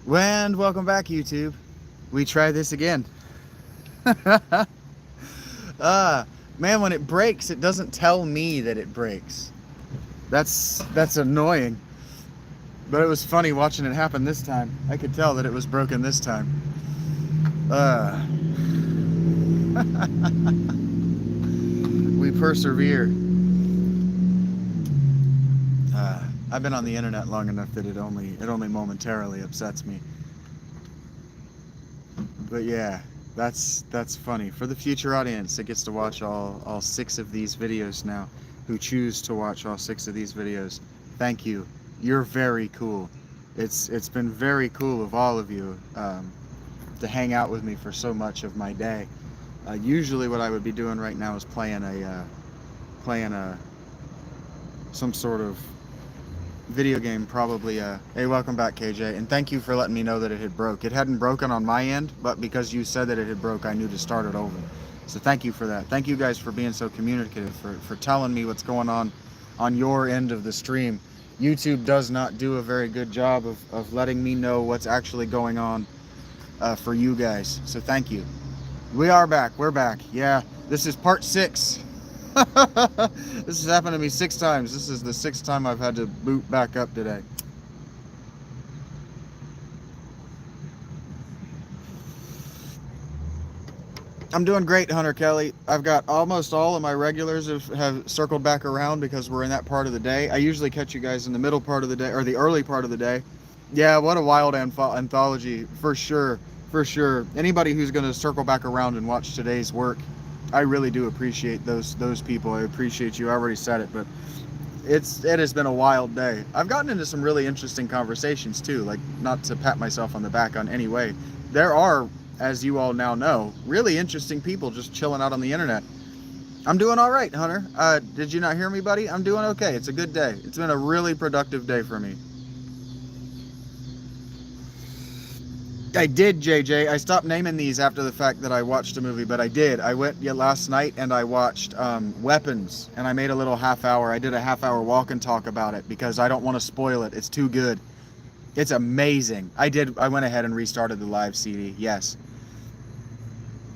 And welcome back, YouTube. We try this again. uh, Man, when it breaks, it doesn't tell me that it breaks. That's annoying. But it was funny watching it happen this time. I could tell that it was broken this time. Uh, we persevere. I've been on the internet long enough that it only momentarily upsets me. But yeah, that's funny. For the future audience that gets to watch all 6 of these videos now, who choose to watch all 6 of these videos, thank you. You're very cool. It's been very cool of all of you to hang out with me for so much of my day. Usually what I would be doing right now is playing some sort of video game, probably. Hey, welcome back, KJ, and thank you for letting me know that it had broke. It hadn't broken on my end, but because you said that it had broke, I knew to start it over. So thank you for that. Thank you guys for being so communicative, for telling me what's going on your end of the stream. YouTube does not do a very good job of letting me know what's actually going on for you guys. So thank you. We are back. We're back. Yeah, this is part 6. This has happened to me 6 times. This is the 6th time I've had to boot back up today. I'm doing great, Hunter Kelly. I've got almost all of my regulars have circled back around because we're in that part of the day. I usually catch you guys in the middle part of the day, or the early part of the day. Yeah, what a wild anthology, for sure, for sure. Anybody who's going to circle back around and watch today's work, I really do appreciate those people. I appreciate you. I already said it, but it has been a wild day. I've gotten into some really interesting conversations too, like, not to pat myself on the back on any way. There are, as you all now know, really interesting people just chilling out on the internet. I'm doing all right, Hunter. Did you not hear me, buddy? I'm doing okay. It's a good day. It's been a really productive day for me. I did, JJ. I stopped naming these after the fact that I watched a movie, but I did. I went last night and I watched Weapons, and I made a little half-hour. I did a half-hour walk and talk about it because I don't want to spoil it. It's too good. It's amazing. I went ahead and restarted the live CD. Yes.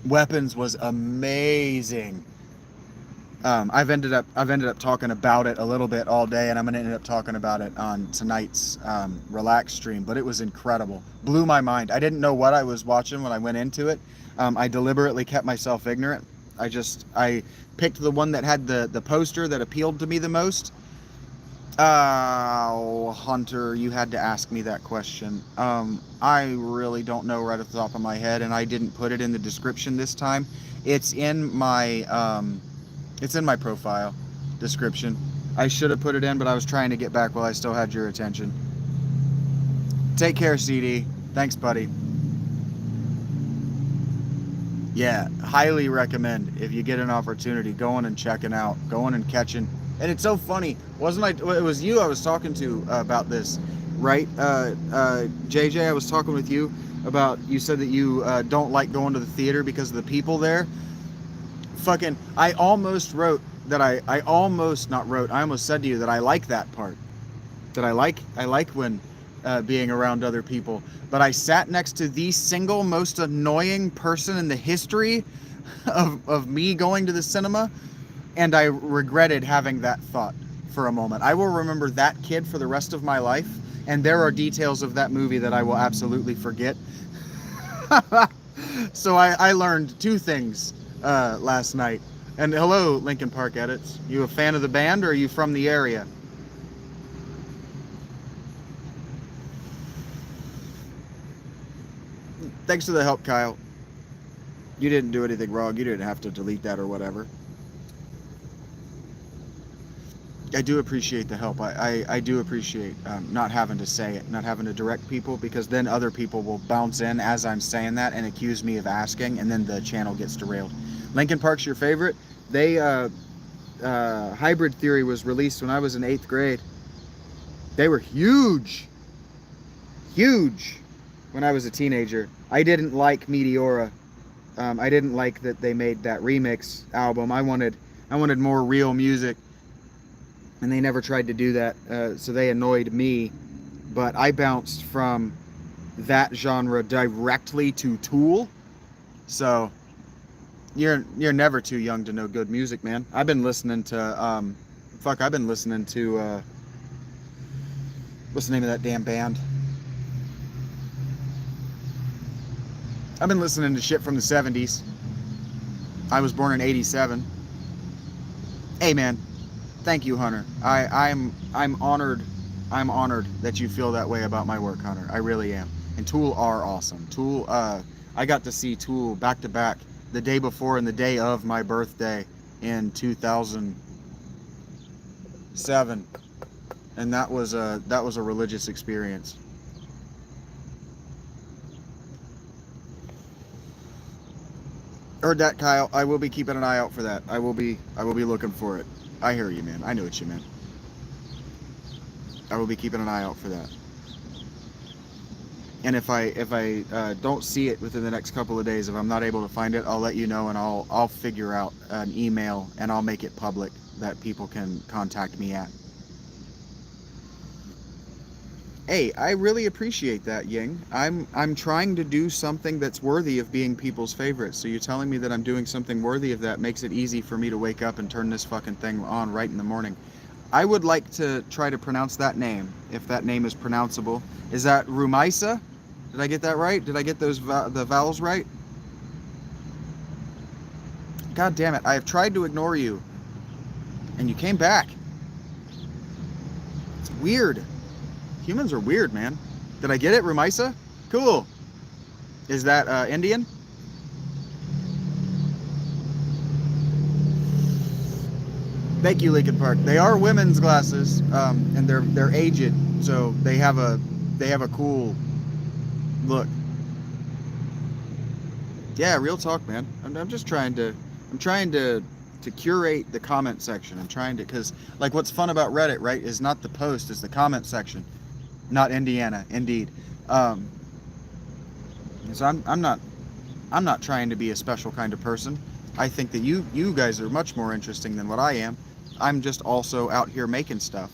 Weapons was amazing. I've ended up talking about it a little bit all day, and I'm gonna end up talking about it on tonight's relax stream. But it was incredible. Blew my mind. I didn't know what I was watching when I went into it. I deliberately kept myself ignorant. I picked the one that had the poster that appealed to me the most. Oh, Hunter, you had to ask me that question. I really don't know right off the top of my head, and I didn't put it in the description this time. It's in my profile description. I should have put it in, but I was trying to get back while I still had your attention. Take care, CD. Thanks, buddy. Yeah, highly recommend, if you get an opportunity, going and checking out, going and catching. And it's so funny, it was you I was talking to about this, right? JJ, I was talking with you about, you said that you don't like going to the theater because of the people there. Fucking, I almost wrote that I almost said to you that I like that part. That I like when being around other people. But I sat next to the single most annoying person in the history of me going to the cinema, and I regretted having that thought for a moment. I will remember that kid for the rest of my life, and there are details of that movie that I will absolutely forget. So I learned 2 things last night. And hello, Lincoln Park Edits. You a fan of the band, or are you from the area? Thanks for the help, Kyle. You didn't do anything wrong. You didn't have to delete that or whatever. I do appreciate the help. I do appreciate not having to say it, not having to direct people, because then other people will bounce in as I'm saying that and accuse me of asking, and then the channel gets derailed. Linkin Park's your favorite? They Hybrid Theory was released when I was in 8th grade. They were huge when I was a teenager. I didn't like Meteora. I didn't like that they made that remix album. I wanted more real music, and they never tried to do that, so they annoyed me. But I bounced from that genre directly to Tool. So you're never too young to know good music, man. I've been listening to I've been listening to what's the name of that damn band? I've been listening to shit from the 70s. I was born in 87. Hey man, thank you, Hunter. I'm honored. I'm honored that you feel that way about my work, Hunter. I really am. And Tool are awesome. Tool, I got to see Tool back to back the day before and the day of my birthday in 2007, and that was a religious experience. Heard that, Kyle. I will be keeping an eye out for that. I will be looking for it. I hear you, man. I know what you meant. I will be keeping an eye out for that. And if I don't see it within the next couple of days, if I'm not able to find it, I'll let you know, and I'll figure out an email, and I'll make it public that people can contact me at. Hey, I really appreciate that, Ying. I'm trying to do something that's worthy of being people's favorites. So you're telling me that I'm doing something worthy of that makes it easy for me to wake up and turn this fucking thing on right in the morning. I would like to try to pronounce that name, if that name is pronounceable. Is that Rumaisa? Did I get that right? Did I get those the vowels right? God damn it, I have tried to ignore you, and you came back. It's weird. Humans are weird, man. Did I get it, Rumaisa? Cool. Is that Indian? Thank you, Lincoln Park. They are women's glasses, and they're aged, so they have a cool look. Yeah, real talk, man. I'm just trying to curate the comment section. I'm trying to, because like what's fun about Reddit, right, is not the post, it's the comment section. Not Indiana, indeed. So I'm not trying to be a special kind of person. I think that you guys are much more interesting than what I am. I'm just also out here making stuff.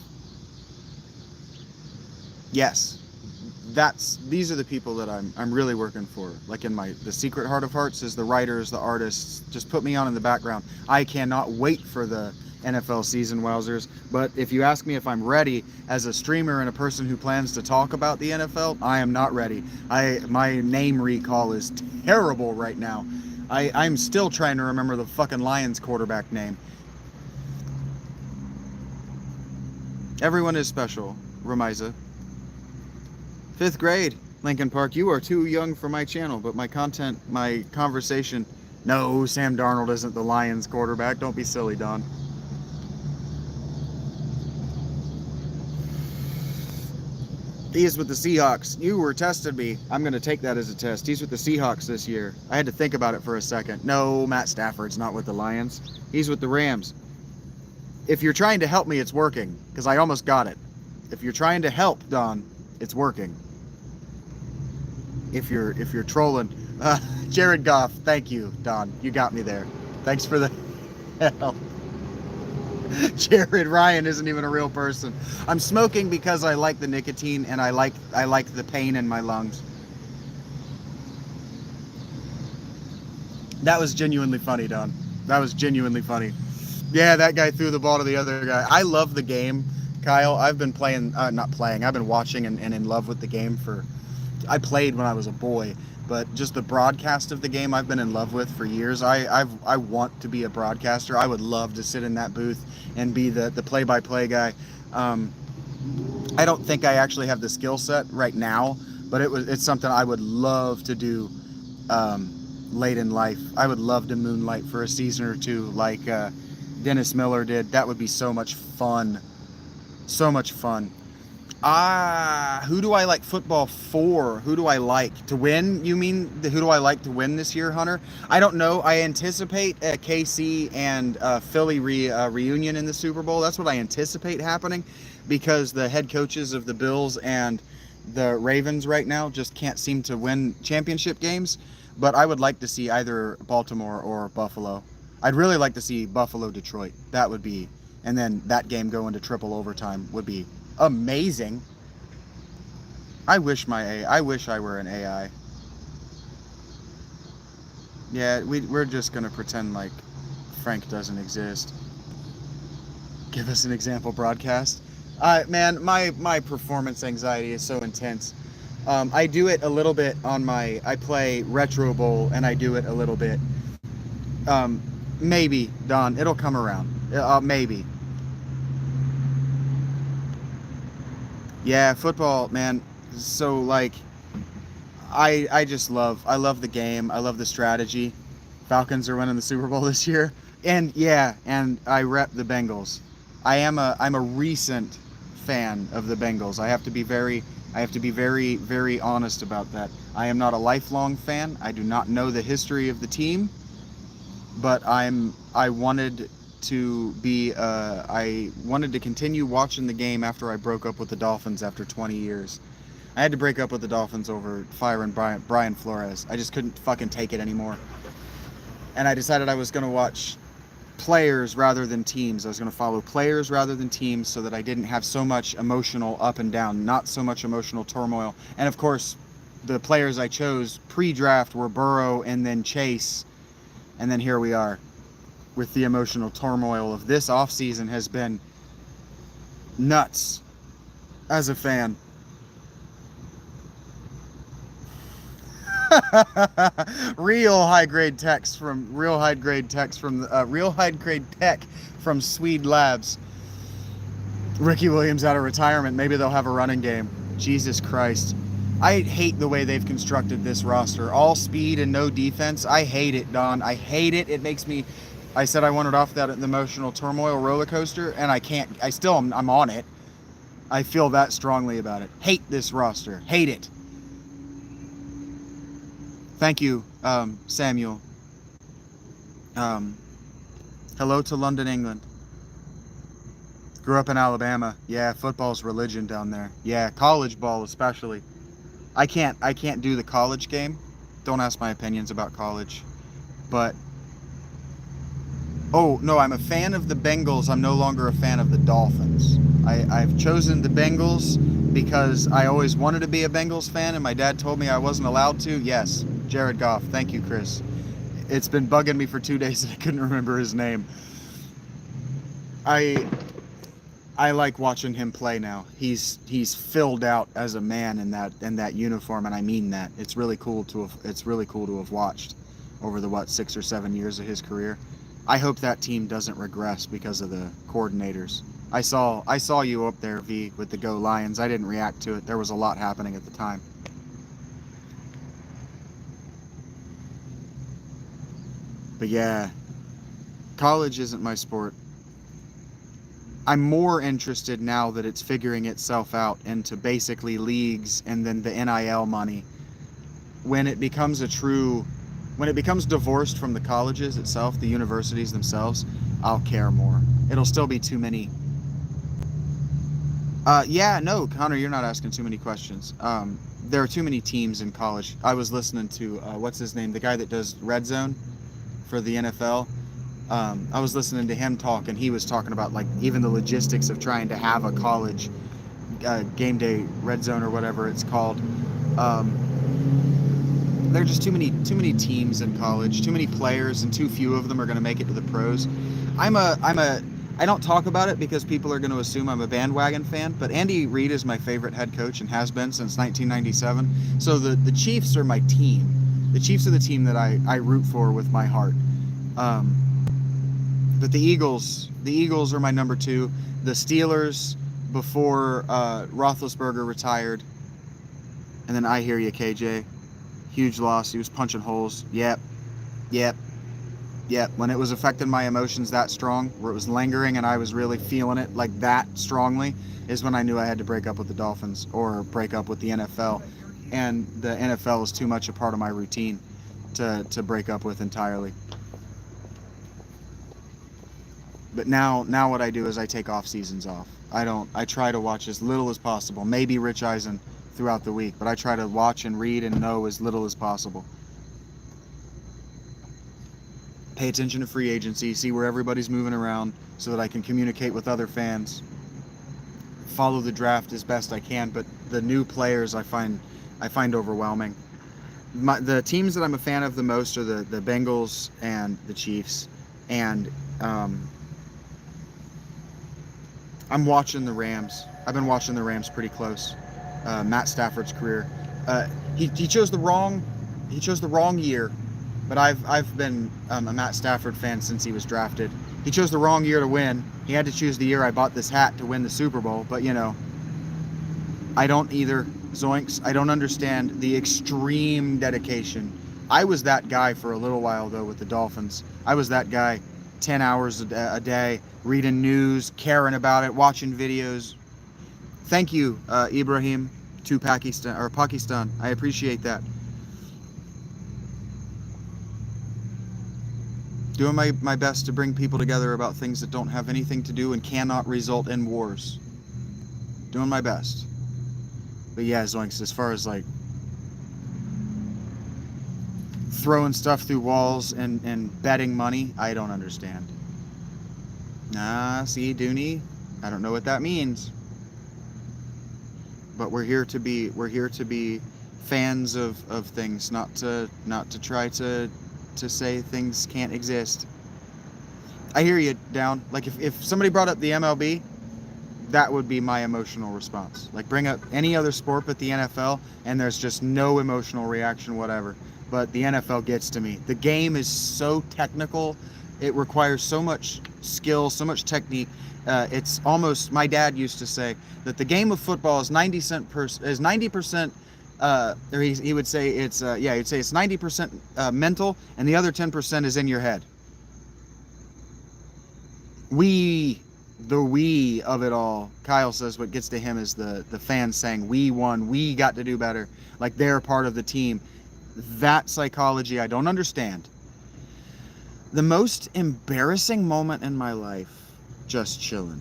Yes, these are the people that I'm really working for. Like in the secret heart of hearts is the writers, the artists. Just put me on in the background. I cannot wait for the NFL season, wowzers. But if you ask me if I'm ready as a streamer and a person who plans to talk about the NFL, I am not ready. My name recall is terrible right now. I'm still trying to remember the fucking Lions quarterback name. Everyone is special, Ramiza. 5th grade, Lincoln Park. You are too young for my channel, but my content, my conversation. No, Sam Darnold isn't the Lions quarterback. Don't be silly, Don. He's with the Seahawks. You were testing me. I'm going to take that as a test. He's with the Seahawks this year. I had to think about it for a second. No, Matt Stafford's not with the Lions. He's with the Rams. If you're trying to help me, it's working, because I almost got it. If you're trying to help, Don, it's working. If you're trolling, Jared Goff, thank you, Don. You got me there. Thanks for the help. Jared Ryan isn't even a real person. I'm smoking because I like the nicotine and I like the pain in my lungs. That was genuinely funny, Don. That was genuinely funny. Yeah, that guy threw the ball to the other guy. I love the game, Kyle. I've been playing, not playing, I've been watching and in love with the game I played when I was a boy, but just the broadcast of the game I've been in love with for years. I want to be a broadcaster. I would love to sit in that booth and be the play-by-play guy. I don't think I actually have the skill set right now, but it's something I would love to do late in life. I would love to moonlight for a season or two like Dennis Miller did. That would be so much fun. So much fun. Who do I like football for? Who do I like to win? You mean who do I like to win this year, Hunter? I don't know. I anticipate a KC and Philly reunion in the Super Bowl. That's what I anticipate happening, because the head coaches of the Bills and the Ravens right now just can't seem to win championship games. But I would like to see either Baltimore or Buffalo. I'd really like to see Buffalo-Detroit. That would be, and then that game go into triple overtime would be amazing. I wish I were an AI. Yeah, we're just gonna pretend like Frank doesn't exist. Give us an example broadcast. Man, my performance anxiety is so intense. I do it a little bit on my. I play Retro Bowl, and I do it a little bit. Maybe Don, it'll come around. Maybe. Yeah, football, man. So like, I just love the game. I love the strategy. Falcons are winning the Super Bowl this year, and yeah, and I rep the Bengals. I'm a recent fan of the Bengals. I have to be very honest about that. I am not a lifelong fan. I do not know the history of the team, but I wanted to be I wanted to continue watching the game after I broke up with the Dolphins after 20 years. I had to break up with the Dolphins over firing Brian Flores. I just couldn't fucking take it anymore. And I decided I was going to watch players rather than teams. I was going to follow players rather than teams so that I didn't have so much emotional up and down, not so much emotional turmoil. And of course, the players I chose pre-draft were Burrow and then Chase. And then here we are with the emotional turmoil of this offseason has been nuts as a fan. Real high grade tech from Swede Labs. Ricky Williams out of retirement. Maybe they'll have a running game. Jesus Christ. I hate the way they've constructed this roster. All speed and no defense. I hate it, Don. I hate it. It makes me. I said I wanted off that emotional turmoil roller coaster, and I can't. I'm on it. I feel that strongly about it. Hate this roster. Hate it. Thank you, Samuel. Hello to London, England. Grew up in Alabama. Yeah, football's religion down there. Yeah, college ball especially. I can't do the college game. Don't ask my opinions about college. But oh no, I'm a fan of the Bengals. I'm no longer a fan of the Dolphins. I've chosen the Bengals because I always wanted to be a Bengals fan, and my dad told me I wasn't allowed to. Yes, Jared Goff. Thank you, Chris. It's been bugging me for 2 days and I couldn't remember his name. I like watching him play now. He's filled out as a man in that uniform, and I mean that. It's really cool to have watched over the 6 or 7 years of his career. I hope that team doesn't regress because of the coordinators. I saw you up there, V, with the Go Lions. I didn't react to it. There was a lot happening at the time. But yeah, college isn't my sport. I'm more interested now that it's figuring itself out into basically leagues and then the NIL money. When it becomes divorced from the colleges itself, the universities themselves, I'll care more. It'll still be too many. Yeah, no, Connor, you're not asking too many questions. There are too many teams in college. I was listening to, what's his name? The guy that does Red Zone for the NFL. I was listening to him talk, and he was talking about like even the logistics of trying to have a college game day red zone or whatever it's called. There are just too many teams in college, too many players, and too few of them are going to make it to the pros. I don't talk about it because people are going to assume I'm a bandwagon fan, but Andy Reid is my favorite head coach and has been since 1997. So the Chiefs are my team. The Chiefs are the team that I root for with my heart. But the Eagles are my number 2. The Steelers before Roethlisberger retired. And then I hear you, KJ. Huge loss. He was punching holes. Yep. When it was affecting my emotions that strong, where it was lingering and I was really feeling it like that strongly, is when I knew I had to break up with the Dolphins or break up with the NFL. And the NFL is too much a part of my routine to break up with entirely. But now what I do is I take off seasons off. I try to watch as little as possible. Maybe Rich Eisen throughout the week, but I try to watch and read and know as little as possible. Pay attention to free agency, see where everybody's moving around so that I can communicate with other fans. follow the draft as best I can, but the new players I find overwhelming. The teams that I'm a fan of the most are the Bengals and the Chiefs, and um, I'm watching the Rams. I've been watching the Rams pretty close. Matt Stafford's career. He chose the wrong year, but I've been a Matt Stafford fan since he was drafted. He chose the wrong year to win. He had to choose the year I bought this hat to win the Super Bowl. But I don't either. Zoinks. I don't understand the extreme dedication. I was that guy for a little while though with the Dolphins. I was that guy, 10 hours a day, reading news, caring about it, watching videos. Thank you, Ibrahim, to Pakistan. I appreciate that. Doing my best to bring people together about things that don't have anything to do and cannot result in wars. Doing my best. But yeah, Zoinks, as far as like throwing stuff through walls and betting money, I don't understand. See, Dooney, I don't know what that means. But we're here to be fans of things, not to try to say things can't exist. I hear you, Down. Like if somebody brought up the MLB, that would be my emotional response. Like bring up any other sport but the NFL and there's just no emotional reaction whatever. But the NFL gets to me. The game is so technical. It requires so much skill, so much technique. It's almost, my dad used to say that the game of football is 90%, or he would say it's, he'd say it's 90% mental and the other 10% is in your head. The we of it all, Kyle says what gets to him is the fans saying, we won, we got to do better, like they're part of the team. That psychology I don't understand. The most embarrassing moment in my life, just chilling.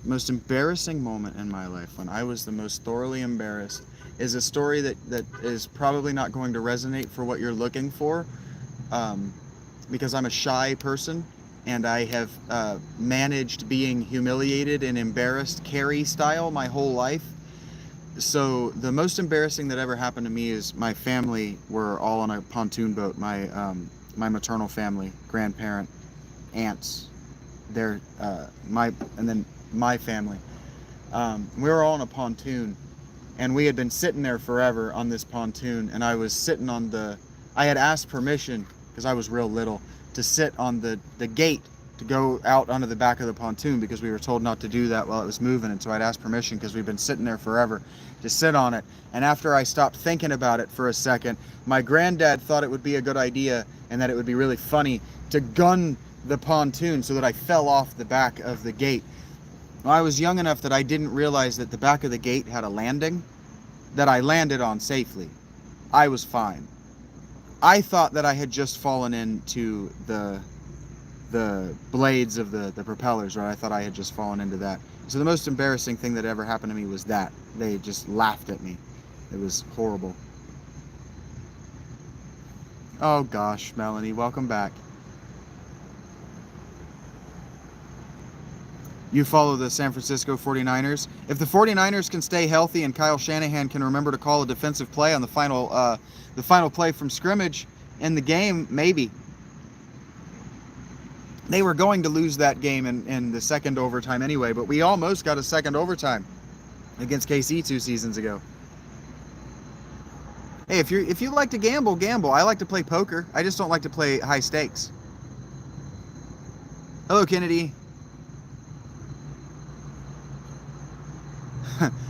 Most embarrassing moment in my life, when I was the most thoroughly embarrassed, is a story that is probably not going to resonate for what you're looking for, because I'm a shy person. And I have managed being humiliated and embarrassed Carrey style my whole life. So the most embarrassing that ever happened to me is my family were all on a pontoon boat. My maternal family, grandparent, aunts, and then my family. We were all on a pontoon, and we had been sitting there forever on this pontoon. And I was sitting on I had asked permission because I was real little, to sit on the gate to go out onto the back of the pontoon because we were told not to do that while it was moving. And so I'd asked permission because we've been sitting there forever to sit on it. And after I stopped thinking about it for a second, my granddad thought it would be a good idea and that it would be really funny to gun the pontoon so that I fell off the back of the gate. Well, I was young enough that I didn't realize that the back of the gate had a landing that I landed on safely. I was fine. I thought that I had just fallen into the blades of the propellers, right? I thought I had just fallen into that. So the most embarrassing thing that ever happened to me was that. They just laughed at me. It was horrible. Oh gosh, Melanie, welcome back. You follow the San Francisco 49ers. If the 49ers can stay healthy and Kyle Shanahan can remember to call a defensive play on the final play from scrimmage in the game, maybe. They were going to lose that game in the second overtime anyway, but we almost got a second overtime against KC 2 seasons ago. Hey, if you like to gamble, gamble. I like to play poker. I just don't like to play high stakes. Hello, Kennedy.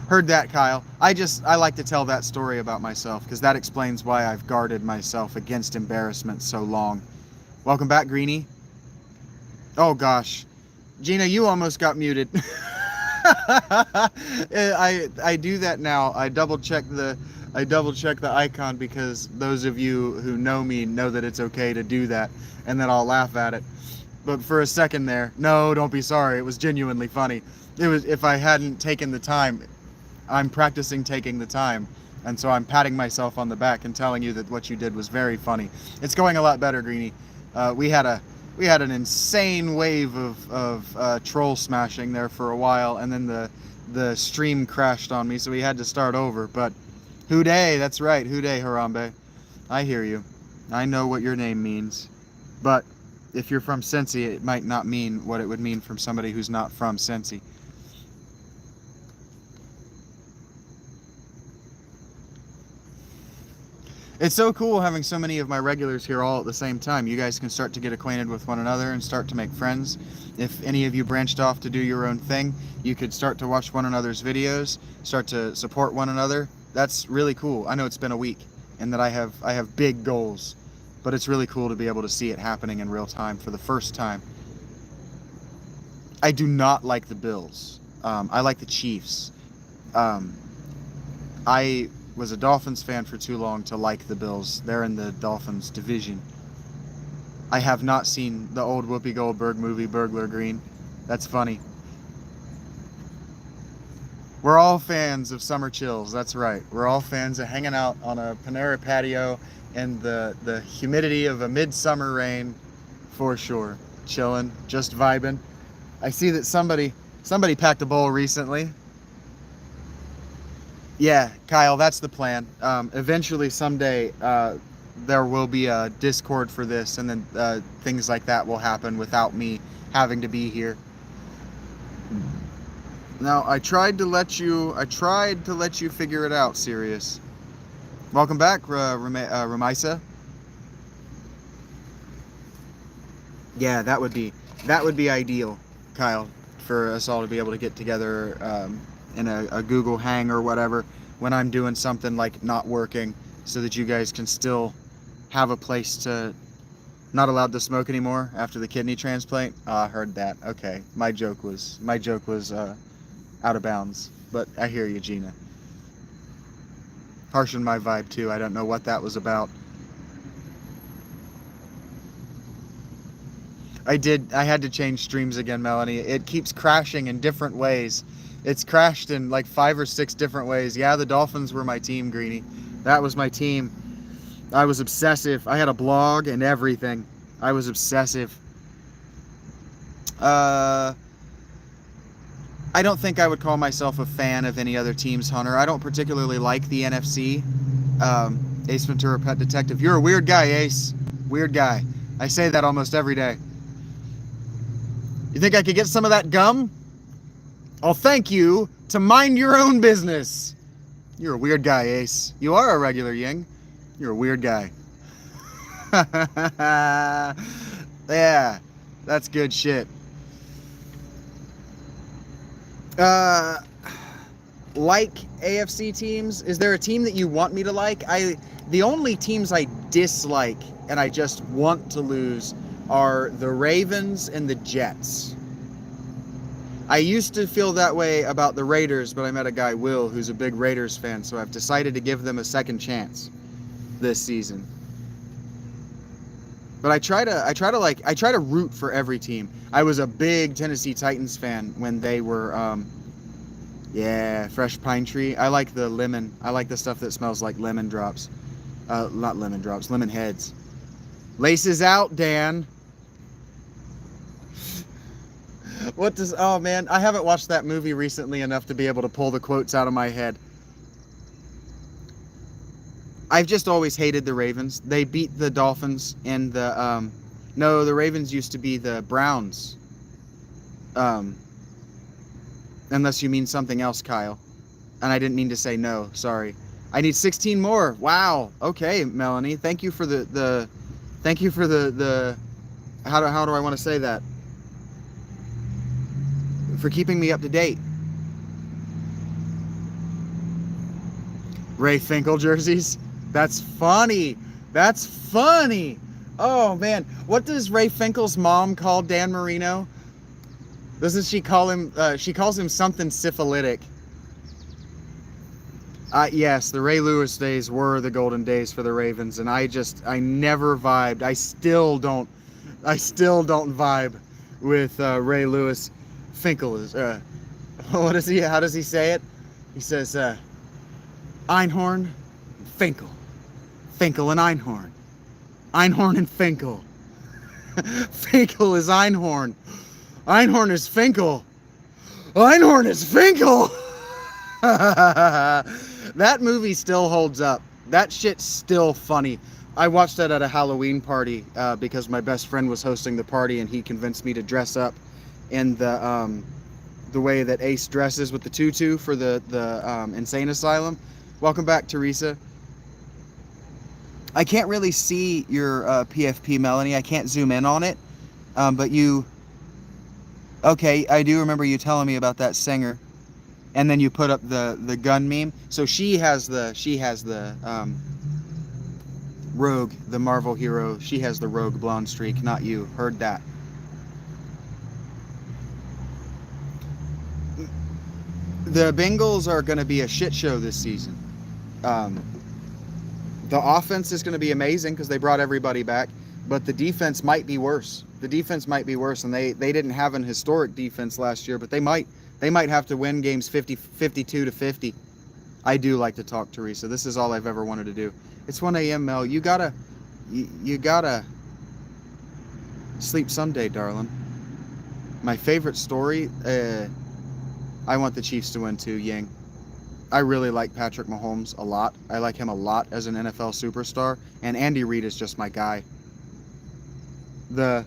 Heard that, Kyle. I like to tell that story about myself because that explains why I've guarded myself against embarrassment so long. Welcome back, Greenie. Oh gosh, Gina, you almost got muted. I do that now. I double check the icon because those of you who know me know that it's okay to do that, and then I'll laugh at it. But for a second there, no, don't be sorry. It was genuinely funny. It was, if I hadn't taken the time. I'm practicing taking the time, and so I'm patting myself on the back and telling you that what you did was very funny. It's going a lot better, Greenie. We had an insane wave of troll smashing there for a while, and then the stream crashed on me, so we had to start over. But Houday, that's right, Houday Harambe. I hear you. I know what your name means. But if you're from Cincy, it might not mean what it would mean from somebody who's not from Cincy. It's so cool having so many of my regulars here all at the same time. You guys can start to get acquainted with one another and start to make friends. If any of you branched off to do your own thing, you could start to watch one another's videos, start to support one another. That's really cool. I know it's been a week and that I have big goals, but it's really cool to be able to see it happening in real time for the first time. I do not like the Bills. I like the Chiefs. I was a Dolphins fan for too long to like the Bills. They're in the Dolphins division. I have not seen the old Whoopi Goldberg movie, Burglar Green. That's funny. We're all fans of summer chills. That's right. We're all fans of hanging out on a Panera patio in the humidity of a midsummer rain, for sure. Chilling, just vibing. I see that somebody packed a bowl recently. Yeah, Kyle, that's the plan. Eventually, someday, there will be a Discord for this, and then things like that will happen without me having to be here. Now, I tried to let you figure it out, Sirius. Welcome back, Ramaisa. Yeah, that would be ideal, Kyle, for us all to be able to get together in a Google Hang or whatever when I'm doing something like not working, so that you guys can still have a place to. Not allowed to smoke anymore after the kidney transplant. I heard that. Okay, my joke was out of bounds, but I hear you, Gina. Harshened my vibe too. I don't know what that was about. I had to change streams again, Melanie. It keeps crashing in different ways. It's crashed in like 5 or 6 different ways. Yeah, the Dolphins were my team, Greenie. That was my team. I was obsessive. I had a blog and everything. I was obsessive. I don't think I would call myself a fan of any other teams, Hunter. I don't particularly like the NFC. Ace Ventura Pet Detective. You're a weird guy, Ace. Weird guy. I say that almost every day. You think I could get some of that gum? I'll thank you to mind your own business. You're a weird guy, Ace. You are a regular Ying. You're a weird guy. Yeah, that's good shit. Like AFC teams? Is there a team that you want me to like? The only teams I dislike and I just want to lose are the Ravens and the Jets. I used to feel that way about the Raiders, but I met a guy, Will, who's a big Raiders fan, so I've decided to give them a second chance this season. But I try to root for every team. I was a big Tennessee Titans fan when they were fresh pine tree. I like the lemon. I like the stuff that smells like lemon drops. Not lemon drops, lemon heads. Laces out, Dan. Oh man, I haven't watched that movie recently enough to be able to pull the quotes out of my head. I've just always hated the Ravens. They beat the Dolphins in the, no, the Ravens used to be the Browns. Unless you mean something else, Kyle. And I didn't mean to say no, sorry. I need 16 more. Wow. Okay, Melanie. Thank you for thank you for how do I want to say that? For keeping me up to date. Ray Finkel jerseys? That's funny. That's funny. Oh man, what does Ray Finkel's mom call Dan Marino? Doesn't she call him, she calls him something syphilitic. Yes, the Ray Lewis days were the golden days for the Ravens, and I never vibed. I still don't vibe with Ray Lewis. Finkel is, how does he say it? He says, Einhorn, Finkel. Finkel and Einhorn. Einhorn and Finkel. Finkel is Einhorn. Einhorn is Finkel. Einhorn is Finkel. That movie still holds up. That shit's still funny. I watched that at a Halloween party because my best friend was hosting the party, and he convinced me to dress up in the way that Ace dresses with the tutu for the insane asylum. Welcome back, Teresa. I can't really see your PFP, Melanie. I can't zoom in on it, but you. Okay, I do remember you telling me about that singer, and then you put up the gun meme. So she has the Rogue, the Marvel hero. She has the Rogue blonde streak, not you. Heard that. The Bengals are going to be a shit show this season. The offense is going to be amazing because they brought everybody back, but the defense might be worse. The defense might be worse, and they didn't have an historic defense last year, but they might have to win games 52-50. I do like to talk, Teresa. This is all I've ever wanted to do. It's 1 a.m., Mel. You gotta sleep someday, darling. My favorite story, I want the Chiefs to win too, Yang. I really like Patrick Mahomes a lot. I like him a lot as an NFL superstar. And Andy Reid is just my guy. The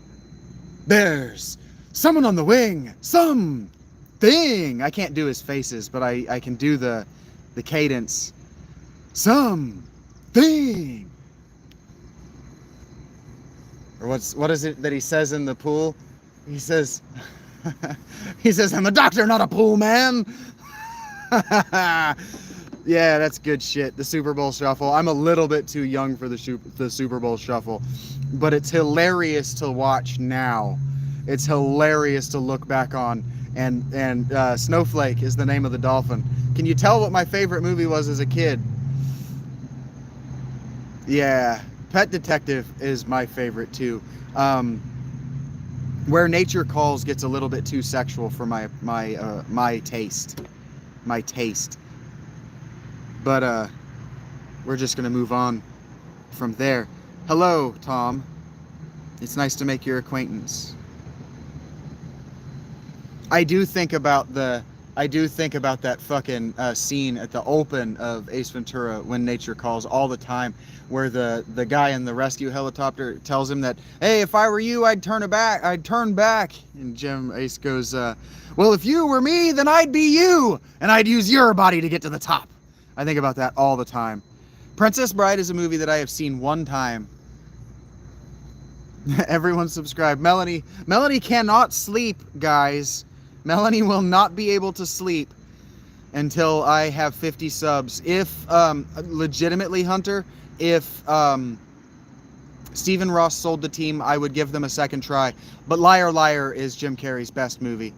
Bears. Someone on the wing. Something. I can't do his faces, but I can do the cadence. Something. Or what is it that he says in the pool? He says, I'm a doctor, not a pool man. Yeah, that's good shit. The Super Bowl Shuffle. I'm a little bit too young for the Super Bowl Shuffle, but it's hilarious to watch now. It's hilarious to look back on. And Snowflake is the name of the dolphin. Can you tell what my favorite movie was as a kid? Yeah, Pet Detective is my favorite too. Where Nature Calls gets a little bit too sexual for my taste. But we're just gonna move on from there. Hello, Tom. It's nice to make your acquaintance. I do think about that fucking scene at the open of Ace Ventura, When Nature Calls, all the time, where the guy in the rescue helicopter tells him that, hey, if I were you, I'd turn back. And Ace goes, well, if you were me, then I'd be you, and I'd use your body to get to the top. I think about that all the time. Princess Bride is a movie that I have seen one time. Everyone subscribe. Melanie cannot sleep, guys. Melanie will not be able to sleep until I have 50 subs. If, legitimately, Hunter, if Stephen Ross sold the team, I would give them a second try. But Liar Liar is Jim Carrey's best movie.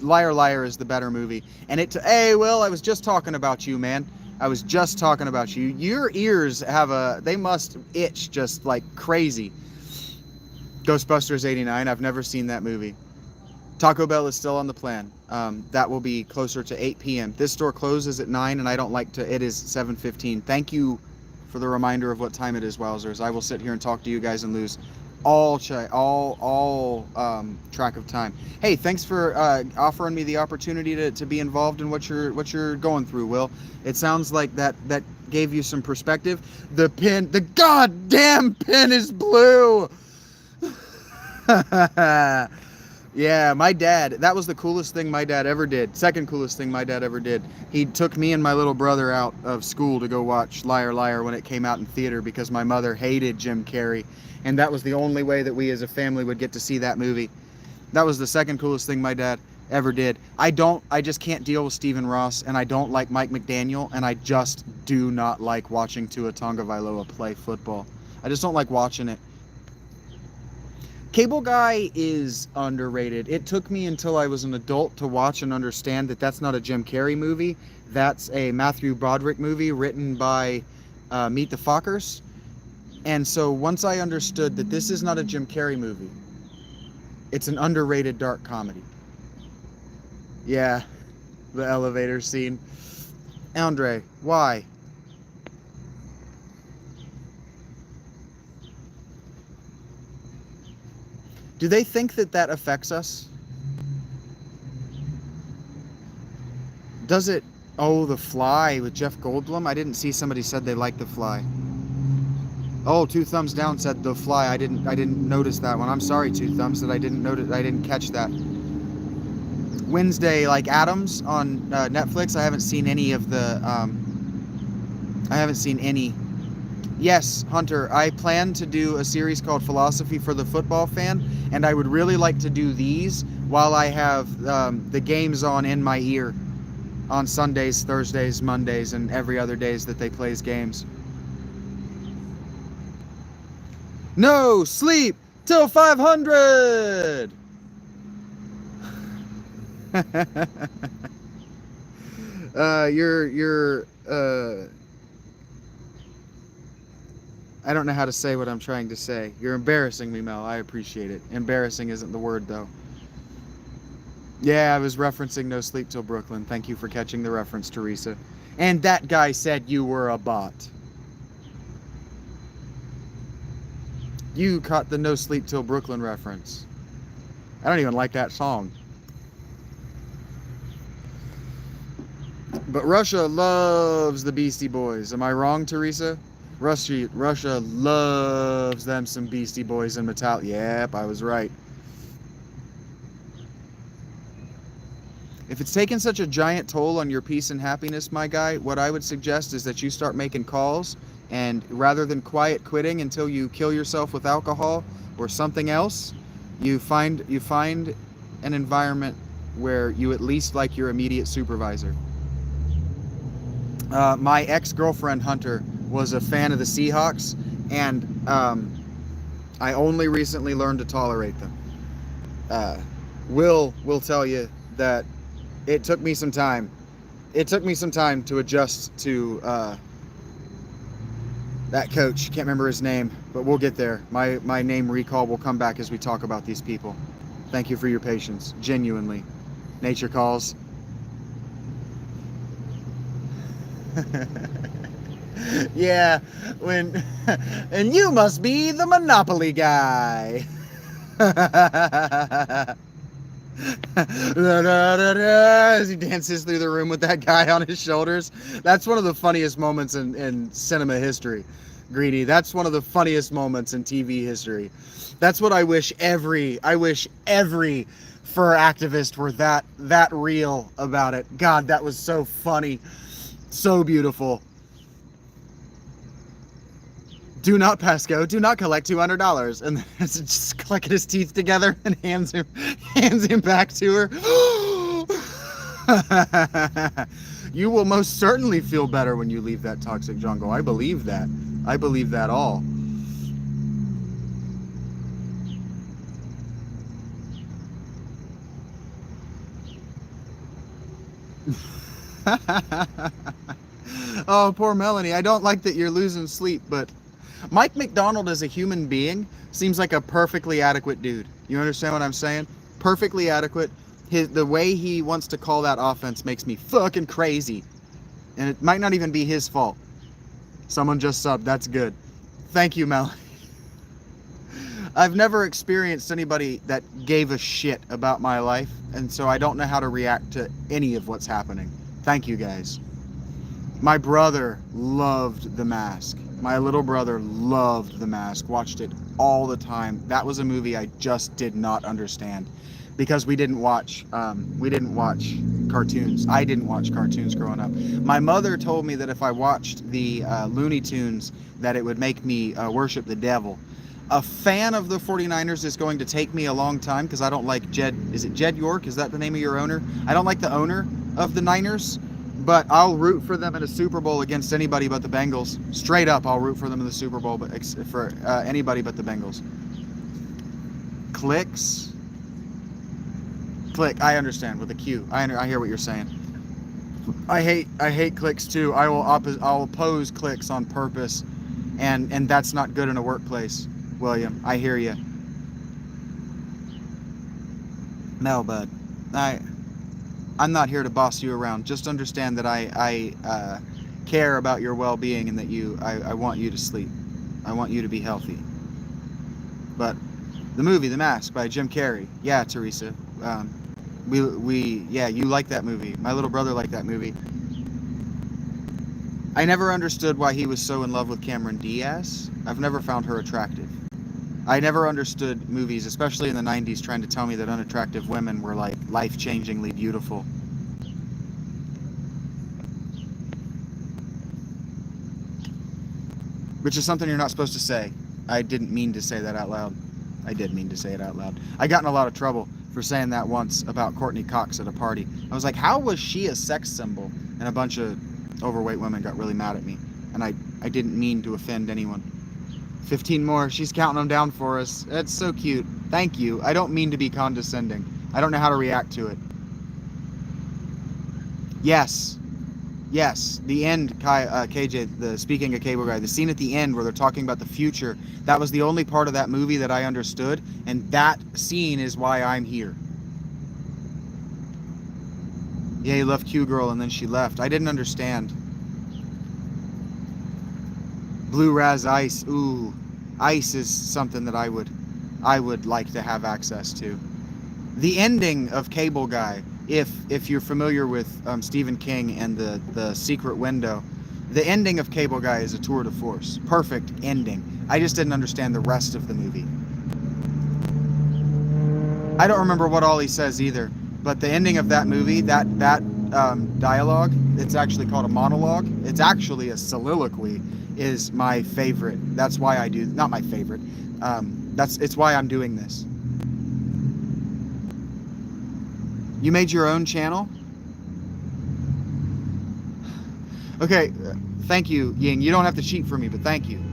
Liar Liar is the better movie. And hey, Will, I was just talking about you, man. I was just talking about you. Your ears they must itch just like crazy. Ghostbusters 89, I've never seen that movie. Taco Bell is still on the plan. That will be closer to 8 p.m. This store closes at 9, and I don't like to. It is 7:15. Thank you for the reminder of what time it is, Wowzers. I will sit here and talk to you guys and lose all track of time. Hey, thanks for offering me the opportunity to be involved in what you're going through, Will. It sounds like that gave you some perspective. The goddamn pin is blue. Yeah, my dad, that was the coolest thing my dad ever did. Second coolest thing my dad ever did. He took me and my little brother out of school to go watch Liar Liar when it came out in theater because my mother hated Jim Carrey. And that was the only way that we as a family would get to see that movie. That was the second coolest thing my dad ever did. I just can't deal with Stephen Ross, and I don't like Mike McDaniel, and I just do not like watching Tua Tagovailoa play football. I just don't like watching it. Cable Guy is underrated. It took me until I was an adult to watch and understand that that's not a Jim Carrey movie. That's a Matthew Broderick movie written by Meet the Fockers. And so once I understood that this is not a Jim Carrey movie, it's an underrated dark comedy. Yeah, the elevator scene. Andre, why? Do they think that affects us? Does it? Oh, The Fly with Jeff Goldblum. I didn't see somebody said they liked The Fly. Oh, Two Thumbs Down said The Fly. I didn't notice that one. I'm sorry, Two Thumbs, that I didn't notice. I didn't catch that. Wednesday, like Adams on Netflix. I haven't seen any of the. I haven't seen any. Yes, Hunter. I plan to do a series called Philosophy for the Football Fan, and I would really like to do these while I have the games on in my ear on Sundays, Thursdays, Mondays, and every other days that they plays games. No sleep till 500. You're I don't know how to say what I'm trying to say. You're embarrassing me, Mel. I appreciate it. Embarrassing isn't the word, though. Yeah, I was referencing No Sleep Till Brooklyn. Thank you for catching the reference, Teresa. And that guy said you were a bot. You caught the No Sleep Till Brooklyn reference. I don't even like that song. But Russia loves the Beastie Boys. Am I wrong, Teresa? Russia loves them some Beastie Boys and Metallica. Yep, I was right. If it's taken such a giant toll on your peace and happiness, my guy, what I would suggest is that you start making calls, and rather than quiet quitting until you kill yourself with alcohol or something else, you find an environment where you at least like your immediate supervisor. My ex-girlfriend Hunter was a fan of the Seahawks, and I only recently learned to tolerate them. Will tell you that it took me some time. It took me some time to adjust to that coach. Can't remember his name, but we'll get there. My name recall will come back as we talk about these people. Thank you for your patience. Genuinely. Nature calls. Yeah, and you must be the Monopoly guy. As he dances through the room with that guy on his shoulders. That's one of the funniest moments in cinema history, Greedy. That's one of the funniest moments in TV history. That's what I wish every fur activist were that real about it. God, that was so funny. So beautiful. Do not pass go. Do not collect $200. And then just clicking his teeth together and hands him back to her. You will most certainly feel better when you leave that toxic jungle. I believe that. I believe that all. Oh, poor Melanie. I don't like that you're losing sleep, but Mike McDonald as a human being seems like a perfectly adequate dude. You understand what I'm saying? Perfectly adequate. The way he wants to call that offense makes me fucking crazy. And it might not even be his fault. Someone just subbed. That's good. Thank you, Melanie. I've never experienced anybody that gave a shit about my life, and so I don't know how to react to any of what's happening. Thank you, guys. My brother loved The Mask. My little brother loved The Mask, watched it all the time. That was a movie I just did not understand because we didn't watch cartoons. I didn't watch cartoons growing up. My mother told me that if I watched the Looney Tunes, that it would make me worship the devil. A fan of the 49ers is going to take me a long time because I don't like Jed. Is it Jed York? Is that the name of your owner? I don't like the owner of the Niners, but I'll root for them in a Super Bowl against anybody but the Bengals. Straight up, I'll root for them in the Super Bowl, but for anybody but the Bengals. Clicks. Click. I understand with a Q. I hear what you're saying. I hate clicks too. I'll oppose clicks on purpose, and that's not good in a workplace. William, I hear you. No, bud. I'm not here to boss you around. Just understand that I care about your well-being and that I want you to sleep. I want you to be healthy. But the movie, The Mask by Jim Carrey. Yeah, Teresa. Yeah, you like that movie. My little brother liked that movie. I never understood why he was so in love with Cameron Diaz. I've never found her attractive. I never understood movies, especially in the 90s, trying to tell me that unattractive women were like life-changingly beautiful. Which is something you're not supposed to say. I didn't mean to say that out loud. I did mean to say it out loud. I got in a lot of trouble for saying that once about Courtney Cox at a party. I was like, how was she a sex symbol? And a bunch of overweight women got really mad at me. And I didn't mean to offend anyone. 15 more. She's counting them down for us. That's so cute. Thank you. I don't mean to be condescending. I don't know how to react to it. Yes. Yes, the end, KJ, the speaking of Cable Guy, the scene at the end where they're talking about the future, that was the only part of that movie that I understood, and that scene is why I'm here. Yeah, he loved Q Girl and then she left. I didn't understand. Blue Raz Ice, ooh, ice is something that I would like to have access to. The ending of Cable Guy, if you're familiar with Stephen King and the Secret Window, the ending of Cable Guy is a tour de force. Perfect ending. I just didn't understand the rest of the movie. I don't remember what all he says either, but the ending of that movie, that dialogue, it's actually called a monologue. It's actually a soliloquy, is my favorite. That's why I do, not my favorite. It's why I'm doing this. You made your own channel? Okay, thank you, Ying. You don't have to cheat for me, but thank you.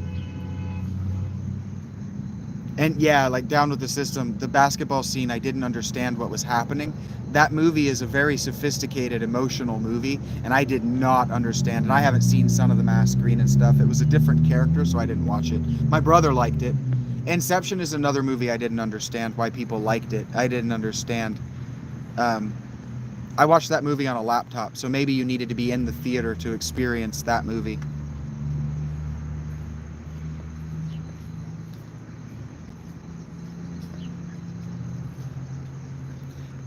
And yeah, like Down with the System, the basketball scene, I didn't understand what was happening. That movie is a very sophisticated, emotional movie, and I did not understand it. I haven't seen Son of the Mask, Green and stuff. It was a different character, so I didn't watch it. My brother liked it. Inception is another movie I didn't understand why people liked it. I didn't understand. I watched that movie on a laptop, so maybe you needed to be in the theater to experience that movie.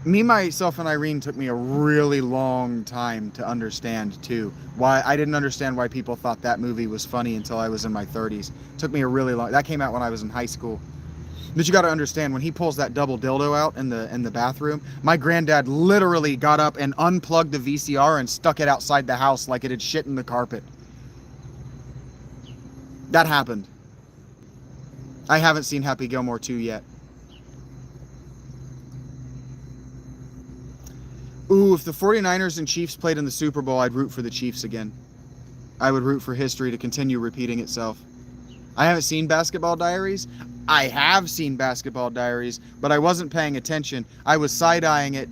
Me, Myself, and Irene took me a really long time to understand, too. Why I didn't understand why people thought that movie was funny until I was in my 30s. It took me a really long... That came out when I was in high school. But you got to understand, when he pulls that double dildo out in the bathroom, my granddad literally got up and unplugged the VCR and stuck it outside the house like it had shit in the carpet. That happened. I haven't seen Happy Gilmore 2 yet. Ooh, if the 49ers and Chiefs played in the Super Bowl, I'd root for the Chiefs again. I would root for history to continue repeating itself. I haven't seen Basketball Diaries. I have seen Basketball Diaries, but I wasn't paying attention. I was side-eyeing it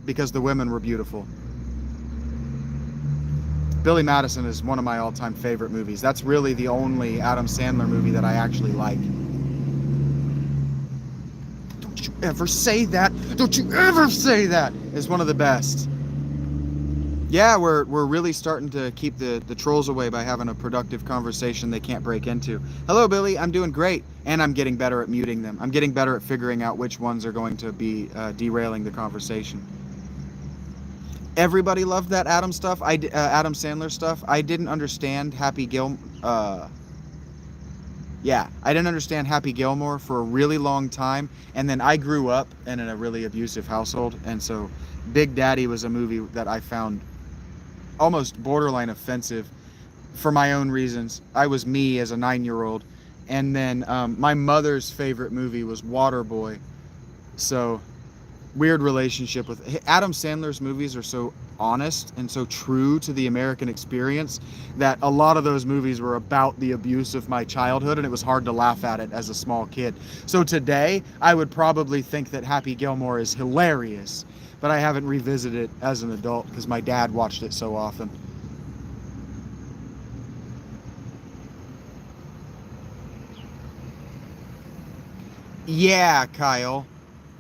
because the women were beautiful. Billy Madison is one of my all-time favorite movies. That's really the only Adam Sandler movie that I actually like. Don't you ever say that. Don't you ever say that. It's one of the best. Yeah, we're really starting to keep the trolls away by having a productive conversation they can't break into. Hello, Billy. I'm doing great, and I'm getting better at muting them. I'm getting better at figuring out which ones are going to be derailing the conversation. Everybody loved that Adam Sandler stuff. I didn't understand Yeah, I didn't understand Happy Gilmore for a really long time, and then I grew up in a really abusive household, and so Big Daddy was a movie that I found almost borderline offensive for my own reasons. I was me as a 9-year-old, and then my mother's favorite movie was Waterboy. So weird relationship with Adam Sandler's movies are so honest and so true to the American experience that a lot of those movies were about the abuse of my childhood, and it was hard to laugh at it as a small kid. So today I would probably think that Happy Gilmore is hilarious, but I haven't revisited it as an adult because my dad watched it so often. Yeah, Kyle.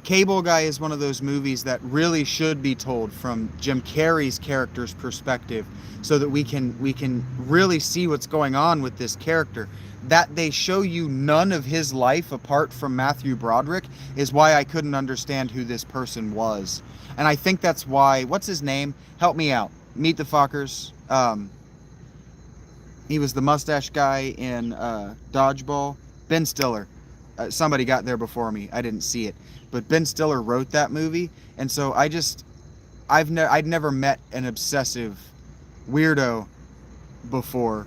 Cable Guy is one of those movies that really should be told from Jim Carrey's character's perspective so that we can really see what's going on with this character. that they show you none of his life apart from Matthew Broderick is why I couldn't understand who this person was. And I think that's why, what's his name? Help me out. Meet the Fockers. He was the mustache guy in Dodgeball. Ben Stiller. Somebody got there before me. I didn't see it. But Ben Stiller wrote that movie. And so I'd never met an obsessive weirdo before.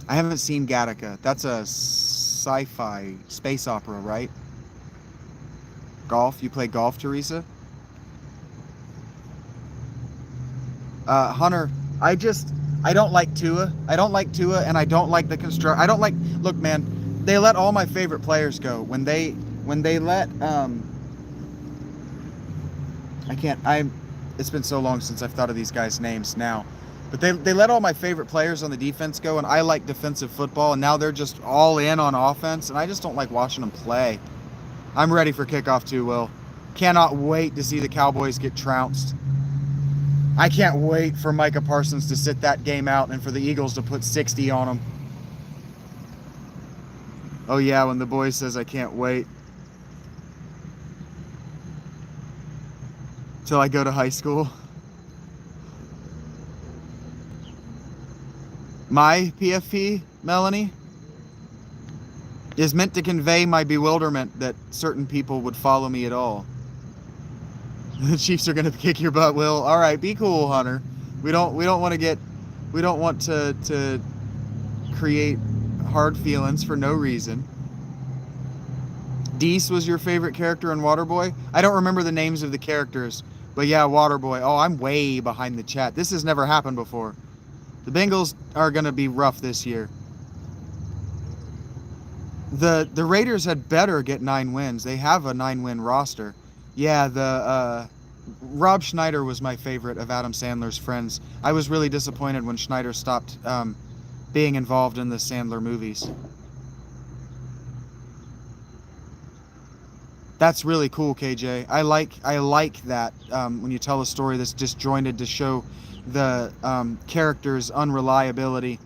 I haven't seen Gattaca. That's a sci-fi space opera, right? Golf? You play golf, Teresa? Hunter, I don't like Tua. I don't like Tua, and I don't like the construct. I don't like. Look, man, they let all my favorite players go when they let. I can't. It's been so long since I've thought of these guys' names now. But they let all my favorite players on the defense go, and I like defensive football, and now they're just all in on offense, and I just don't like watching them play. I'm ready for kickoff too, Will. Cannot wait to see the Cowboys get trounced. I can't wait for Micah Parsons to sit that game out and for the Eagles to put 60 on them. Oh yeah, when the boy says I can't wait till I go to high school. My PFP, Melanie, is meant to convey my bewilderment that certain people would follow me at all. The Chiefs are going to kick your butt, Will. All right, be cool, Hunter. We don't want to create hard feelings for no reason. Deese was your favorite character in Waterboy? I don't remember the names of the characters, but yeah, Waterboy. Oh, I'm way behind the chat. This has never happened before. The Bengals are going to be rough this year. The Raiders had better get 9 wins. They have a 9-win roster. Yeah, Rob Schneider was my favorite of Adam Sandler's friends. I was really disappointed when Schneider stopped being involved in the Sandler movies. That's really cool, KJ. I like that when you tell a story that's disjointed to show the character's unreliability.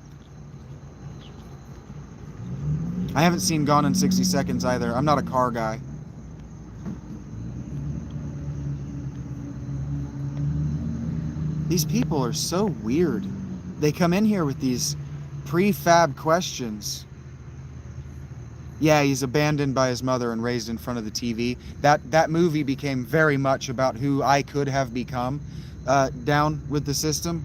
I haven't seen Gone in 60 Seconds either. I'm not a car guy. These people are so weird. They come in here with these prefab questions. Yeah, he's abandoned by his mother and raised in front of the TV. That movie became very much about who I could have become down with the system.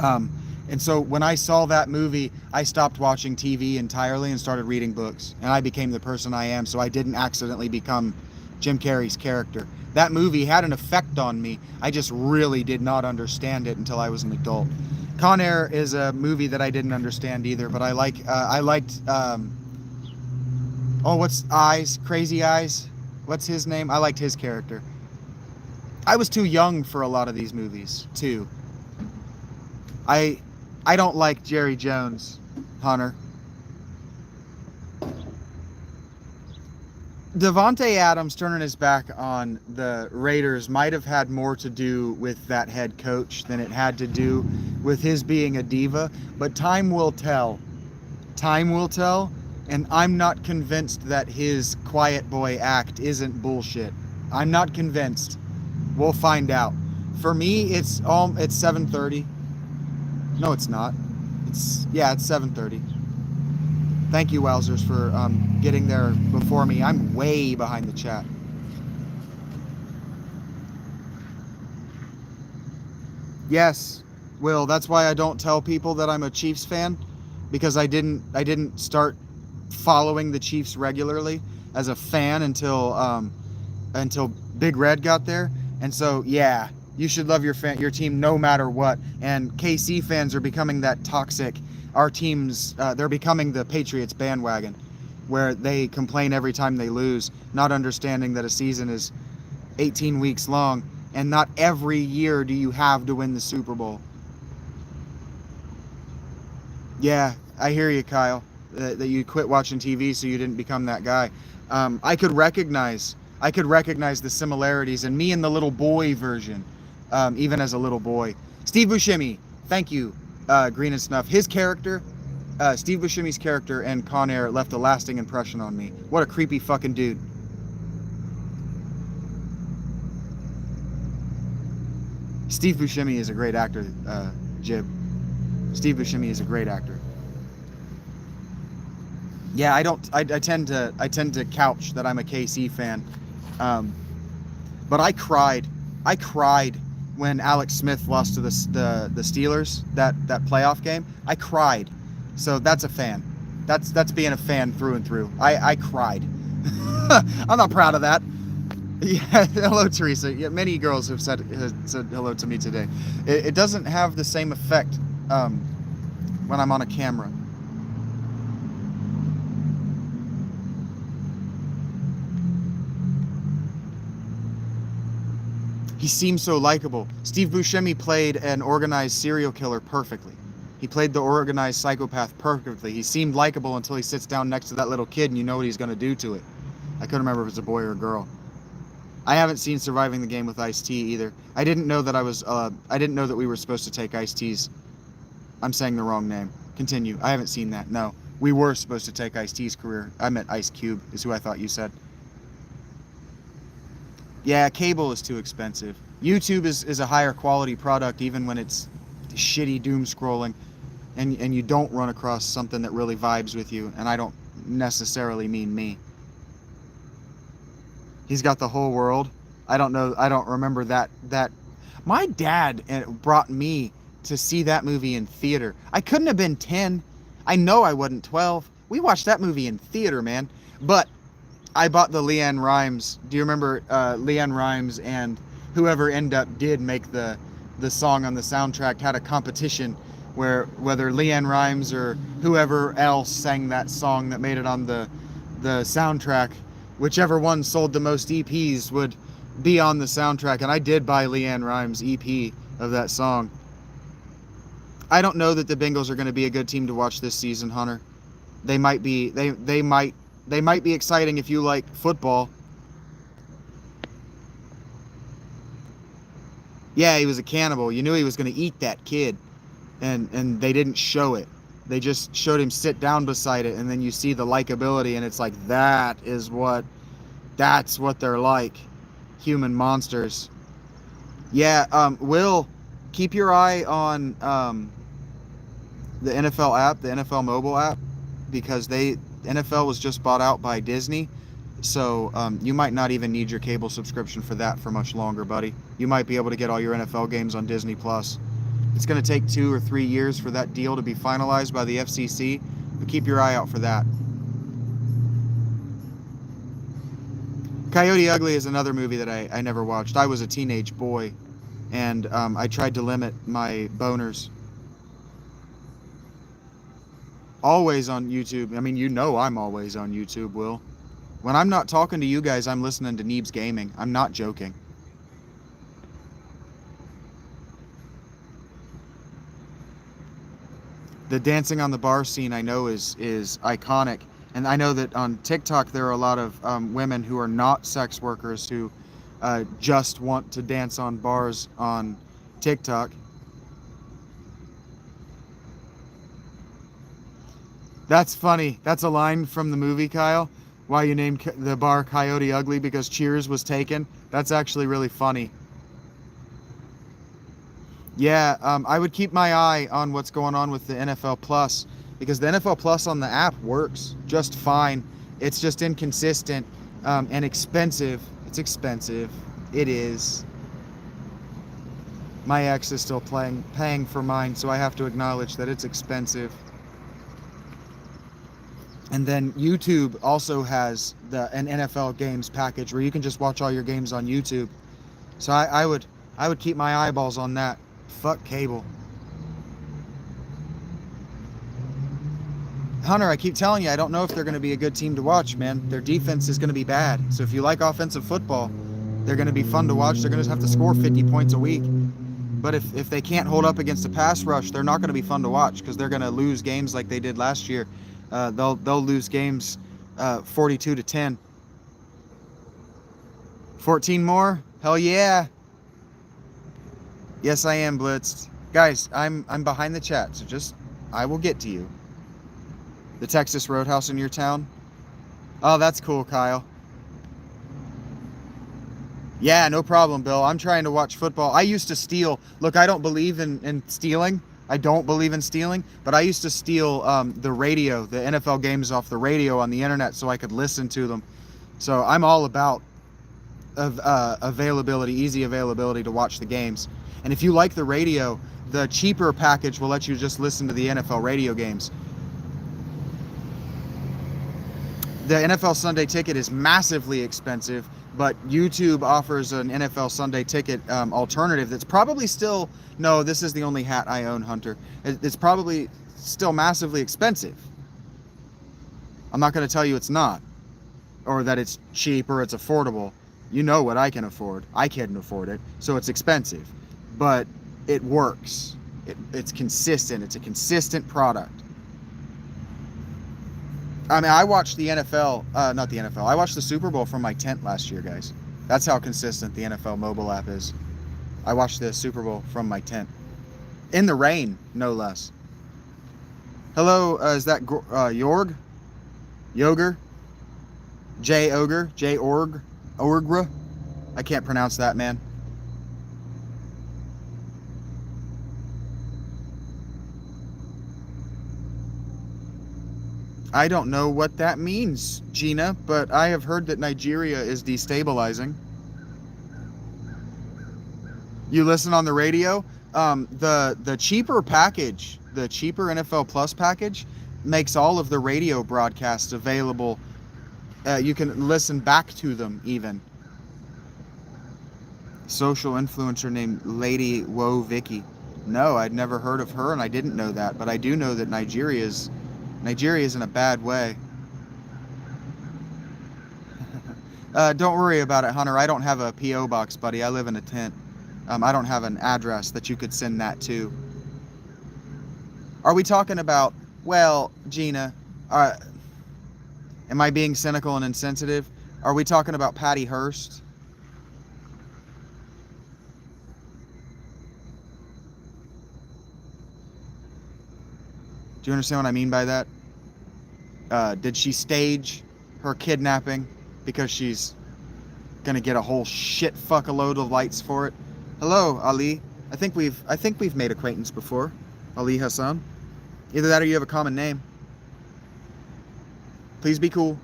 And so when I saw that movie, I stopped watching TV entirely and started reading books. And I became the person I am, so I didn't accidentally become Jim Carrey's character. That movie had an effect on me. I just really did not understand it until I was an adult. Con Air is a movie that I didn't understand either, but I liked, what's Eyes? Crazy Eyes? What's his name? I liked his character. I was too young for a lot of these movies, too. I don't like Jerry Jones, Hunter. Devontae Adams turning his back on the Raiders might have had more to do with that head coach than it had to do with his being a diva, but time will tell. Time will tell, and I'm not convinced that his quiet boy act isn't bullshit. I'm not convinced. We'll find out. For me, it's 7:30. No, it's not. It's 7:30. Thank you, Wowzers, for getting there before me. I'm way behind the chat. Yes, Will. That's why I don't tell people that I'm a Chiefs fan, because I didn't start following the Chiefs regularly as a fan until Big Red got there. And so, yeah, you should love your team no matter what. And KC fans are becoming that toxic. Our teams, they're becoming the Patriots bandwagon, where they complain every time they lose, not understanding that a season is 18 weeks long, and not every year do you have to win the Super Bowl. Yeah, I hear you, Kyle. that you quit watching TV so you didn't become that guy. I could recognize the similarities in me and the little boy version, even as a little boy. Steve Buscemi, thank you, Green and Snuff. His character, Steve Buscemi's character in Con Air left a lasting impression on me. What a creepy fucking dude. Steve Buscemi is a great actor, Jib. Steve Buscemi is a great actor. Yeah, I tend to couch that I'm a KC fan, but I cried when Alex Smith lost to the Steelers, that playoff game. I cried, so that's a fan. That's being a fan through and through. I cried. I'm not proud of that. Yeah, hello Teresa. Yeah, many girls have said hello to me today. It doesn't have the same effect when I'm on a camera. He seems so likable. Steve Buscemi played an organized serial killer perfectly. He played the organized psychopath perfectly. He seemed likable until he sits down next to that little kid and you know what he's going to do to it. I couldn't remember if it was a boy or a girl. I haven't seen Surviving the Game with Ice-T either. I didn't know that we were supposed to take Ice-T's. I'm saying the wrong name. Continue. I haven't seen that. No. We were supposed to take Ice-T's career. I meant Ice Cube is who I thought you said. Yeah, cable is too expensive. YouTube is a higher quality product even when it's shitty doom scrolling and you don't run across something that really vibes with you, and I don't necessarily mean me. He's got the whole world. I don't know. I don't remember that. My dad brought me to see that movie in theater. I couldn't have been 10. I know I wasn't 12. We watched that movie in theater, man. But I bought the LeAnn Rimes. Do you remember LeAnn Rimes and whoever did make the song on the soundtrack had a competition where whether LeAnn Rimes or whoever else sang that song that made it on the soundtrack, whichever one sold the most EPs would be on the soundtrack. And I did buy LeAnn Rimes' EP of that song. I don't know that the Bengals are going to be a good team to watch this season, Hunter. They might be. They might be exciting if you like football. Yeah, he was a cannibal. You knew he was going to eat that kid, and they didn't show it. They just showed him sit down beside it, and then you see the likability, and it's like that's what they're like, human monsters. Yeah, Will, keep your eye on the NFL app, the NFL mobile app, because NFL was just bought out by Disney, so you might not even need your cable subscription for that for much longer, buddy. You might be able to get all your NFL games on Disney Plus. It's going to take 2 or 3 years for that deal to be finalized by the FCC, but keep your eye out for that. Coyote Ugly is another movie that I never watched. I was a teenage boy, and I tried to limit my boners. Always on YouTube. I mean, you know I'm always on YouTube, Will. When I'm not talking to you guys, I'm listening to Neebs Gaming. I'm not joking. The dancing on the bar scene I know is iconic. And I know that on TikTok there are a lot of women who are not sex workers who just want to dance on bars on TikTok. That's funny. That's a line from the movie, Kyle. Why you named the bar Coyote Ugly because Cheers was taken. That's actually really funny. Yeah, I would keep my eye on what's going on with the NFL Plus, because the NFL Plus on the app works just fine. It's just inconsistent and expensive. It's expensive. It is. My ex is still paying for mine, so I have to acknowledge that it's expensive. And then YouTube also has an NFL games package where you can just watch all your games on YouTube. So I would keep my eyeballs on that. Fuck cable. Hunter, I keep telling you, I don't know if they're going to be a good team to watch, man. Their defense is going to be bad. So if you like offensive football, they're going to be fun to watch. They're going to have to score 50 points a week. But if they can't hold up against the pass rush, they're not going to be fun to watch because they're going to lose games like they did last year. They'll lose games 42-10. 14 more? Hell yeah. Yes, I am blitzed. Guys, I'm behind the chat, so just I will get to you. The Texas Roadhouse in your town? Oh, that's cool, Kyle. Yeah, no problem, Bill. I'm trying to watch football. I used to steal. Look, I don't believe in stealing. I don't believe in stealing, but I used to steal the radio, the NFL games off the radio on the internet so I could listen to them. So I'm all about availability, easy availability to watch the games. And if you like the radio, the cheaper package will let you just listen to the NFL radio games. The NFL Sunday Ticket is massively expensive, but YouTube offers an NFL Sunday Ticket alternative that's probably still, no, this is the only hat I own, Hunter. It's probably still massively expensive. I'm not going to tell you it's not, or that it's cheap or it's affordable. You know what I can afford. I can't afford it, so it's expensive. But it works. It's consistent. It's a consistent product. I mean, I watched the NFL, not the NFL. I watched the Super Bowl from my tent last year, guys. That's how consistent the NFL mobile app is. I watched the Super Bowl from my tent. In the rain, no less. Hello, is that Jorg? Yoger? J-Ogre? J-Org? Orgra? I can't pronounce that, man. I don't know what that means, Gina, but I have heard that Nigeria is destabilizing. You listen on the radio? The cheaper package, the cheaper NFL Plus package, makes all of the radio broadcasts available. You can listen back to them even. Social influencer named Lady Woe Vicky. No, I'd never heard of her, and I didn't know that, but I do know that Nigeria's in a bad way. Don't worry about it, Hunter. I don't have a P.O. box, buddy. I live in a tent. I don't have an address that you could send that to. Are we talking about, well, Gina, am I being cynical and insensitive? Are we talking about Patty Hearst? Do you understand what I mean by that? Did she stage her kidnapping because she's gonna get a whole shit fuck a load of lights for it? Hello, Ali. I think we've made acquaintance before. Ali Hassan. Either that or you have a common name. Please be cool.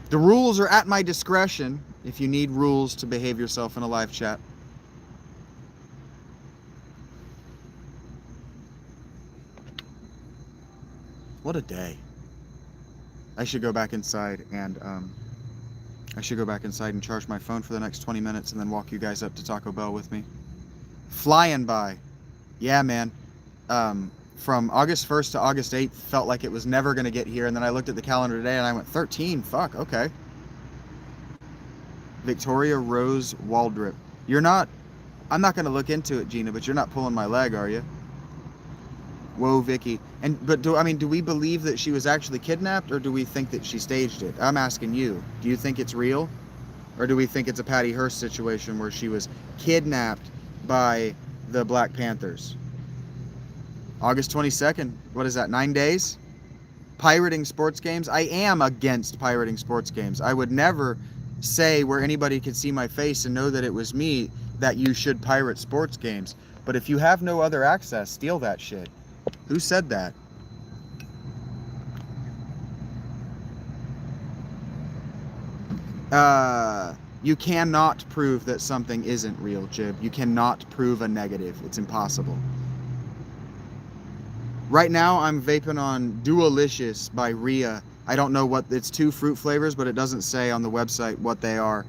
The rules are at my discretion if you need rules to behave yourself in a live chat. What a day. I should go back inside and charge my phone for the next 20 minutes and then walk you guys up to Taco Bell with me. Flying by. Yeah, man. From August 1st to August 8th felt like it was never going to get here, and then I looked at the calendar today and I went 13. Fuck, okay. Victoria Rose Waldrip. I'm not going to look into it, Gina, but you're not pulling my leg, are you? Whoa, Vicky. But do we believe that she was actually kidnapped, or do we think that she staged it? I'm asking you. Do you think it's real? Or do we think it's a Patty Hearst situation where she was kidnapped by the Black Panthers? August 22nd. What is that, 9 days? Pirating sports games? I am against pirating sports games. I would never say where anybody could see my face and know that it was me that you should pirate sports games. But if you have no other access, steal that shit. Who said that? You cannot prove that something isn't real, Jib. You cannot prove a negative. It's impossible. Right now, I'm vaping on Dualicious by Rhea. I don't know what, it's 2 fruit flavors, but it doesn't say on the website what they are.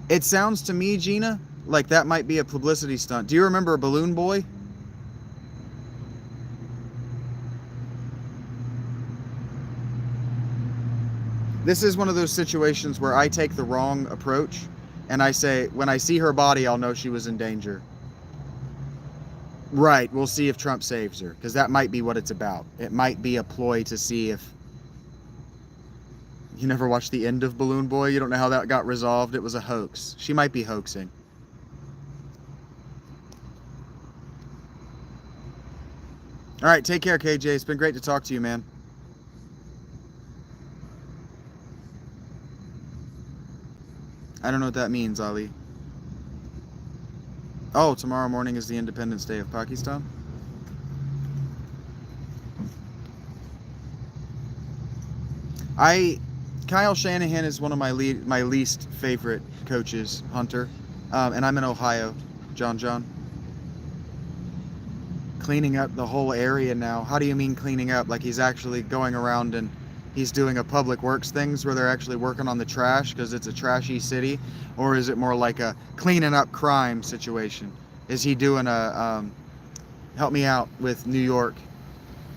It sounds to me, Gina, like that might be a publicity stunt. Do you remember Balloon Boy? This is one of those situations where I take the wrong approach and I say, when I see her body, I'll know she was in danger. Right. We'll see if Trump saves her, because that might be what it's about. It might be a ploy to see if... You never watched the end of Balloon Boy? You don't know how that got resolved? It was a hoax. She might be hoaxing. All right, take care, KJ. It's been great to talk to you, man. I don't know what that means, Ali. Oh, tomorrow morning is the Independence Day of Pakistan? Kyle Shanahan is one of my least favorite coaches, Hunter. And I'm in Ohio, John. Cleaning up the whole area now. How do you mean cleaning up? Like he's actually going around and he's doing a public works things where they're actually working on the trash because it's a trashy city? Or is it more like a cleaning up crime situation? Is he doing a, help me out with New York?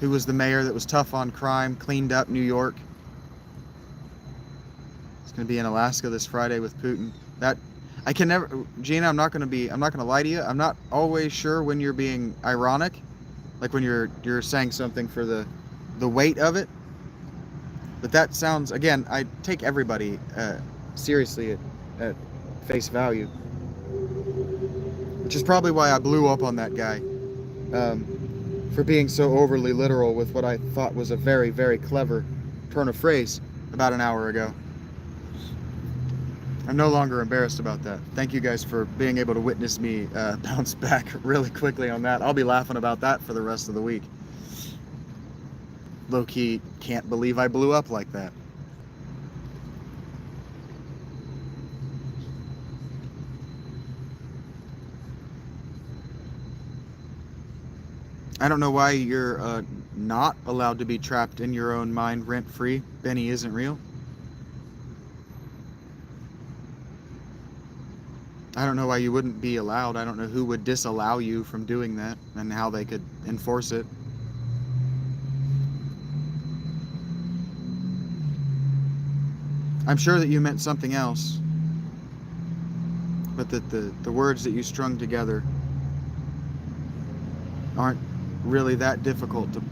Who was the mayor that was tough on crime, cleaned up New York? It's going to be in Alaska this Friday with Putin. That I can never, Gina, I'm not going to lie to you. I'm not always sure when you're being ironic, like when you're saying something for the weight of it. But that sounds, again, I take everybody seriously at face value, which is probably why I blew up on that guy for being so overly literal with what I thought was a very, very clever turn of phrase about an hour ago. I'm no longer embarrassed about that. Thank you guys for being able to witness me bounce back really quickly on that. I'll be laughing about that for the rest of the week. Low-key, can't believe I blew up like that. I don't know why you're not allowed to be trapped in your own mind rent-free. Benny isn't real. I don't know why you wouldn't be allowed. I don't know who would disallow you from doing that and how they could enforce it. I'm sure that you meant something else, but that the words that you strung together aren't really that difficult to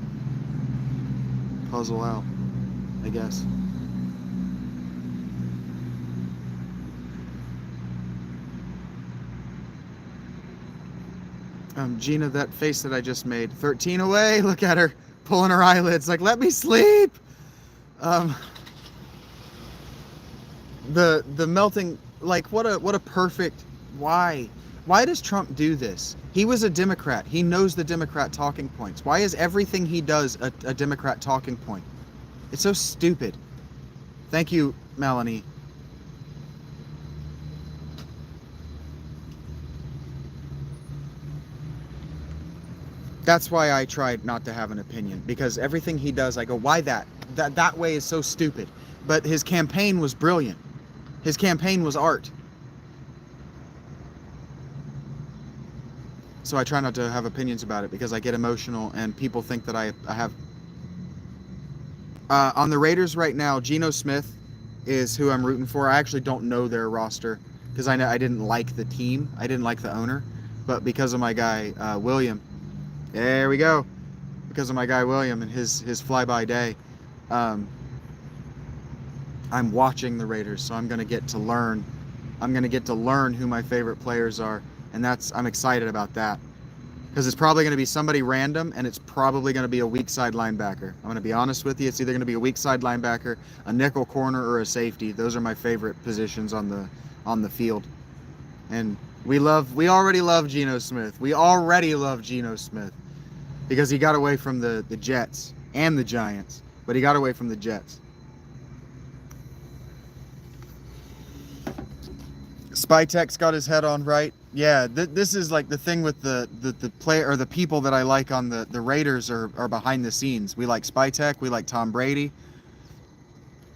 puzzle out, I guess. Gina, that face that I just made, 13 away, look at her pulling her eyelids like, let me sleep. The melting, like, what a perfect, why does Trump do this? He was a Democrat. He knows the Democrat talking points. Why is everything he does a Democrat talking point? It's so stupid. Thank you, Melanie. That's why I tried not to have an opinion, because everything he does, I go, why that? That way is so stupid. But his campaign was brilliant. His campaign was art. So I try not to have opinions about it because I get emotional and people think that I have... on the Raiders right now, Geno Smith is who I'm rooting for. I actually don't know their roster because I didn't like the team. I didn't like the owner. But because of my guy, William, there we go. Because of my guy, William, and his fly-by day, I'm watching the Raiders, so I'm going to get to learn. I'm going to get to learn who my favorite players are, and I'm excited about that. Because it's probably going to be somebody random, and it's probably going to be a weak side linebacker. I'm going to be honest with you. It's either going to be a weak side linebacker, a nickel corner, or a safety. Those are my favorite positions on the field. And we already love Geno Smith. We already love Geno Smith because he got away from the Jets and the Giants, but he got away from the Jets. Spytek's got his head on right. Yeah, this is like the thing with the player or the people that I like on the Raiders are behind the scenes. We like Spytek, we like Tom Brady,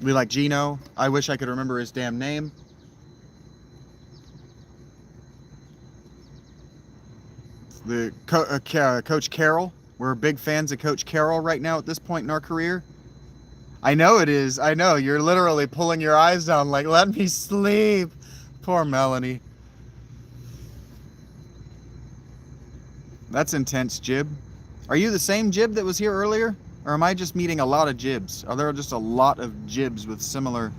we like Geno. I wish I could remember his damn name. Coach Carroll. We're big fans of Coach Carroll right now at this point in our career. I know it is. I know. You're literally pulling your eyes down like, let me sleep. Poor Melanie. That's intense, Jib. Are you the same Jib that was here earlier? Or am I just meeting a lot of Jibs? Are there just a lot of Jibs with similar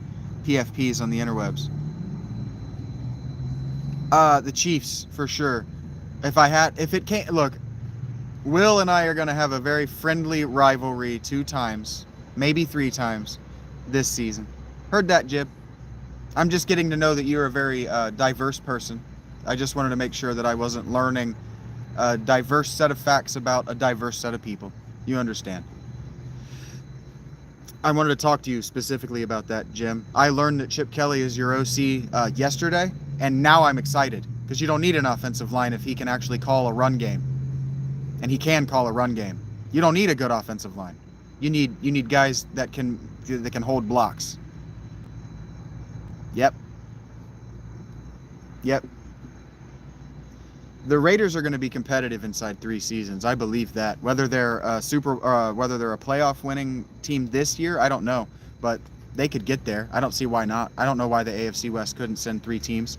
PFPs on the interwebs? The Chiefs, for sure. If it can't, look, Will and I are going to have a very friendly rivalry 2 times, maybe 3 times this season. Heard that, Jib. I'm just getting to know that you're a very diverse person. I just wanted to make sure that I wasn't learning a diverse set of facts about a diverse set of people. You understand. I wanted to talk to you specifically about that, Jim. I learned that Chip Kelly is your OC yesterday, and now I'm excited because you don't need an offensive line if he can actually call a run game. And he can call a run game. You don't need a good offensive line. You need guys that can hold blocks. Yep. The Raiders are going to be competitive inside 3 seasons. I believe that. Whether they're a playoff winning team this year, I don't know, but they could get there. I don't see why not. I don't know why the AFC West couldn't send 3 teams.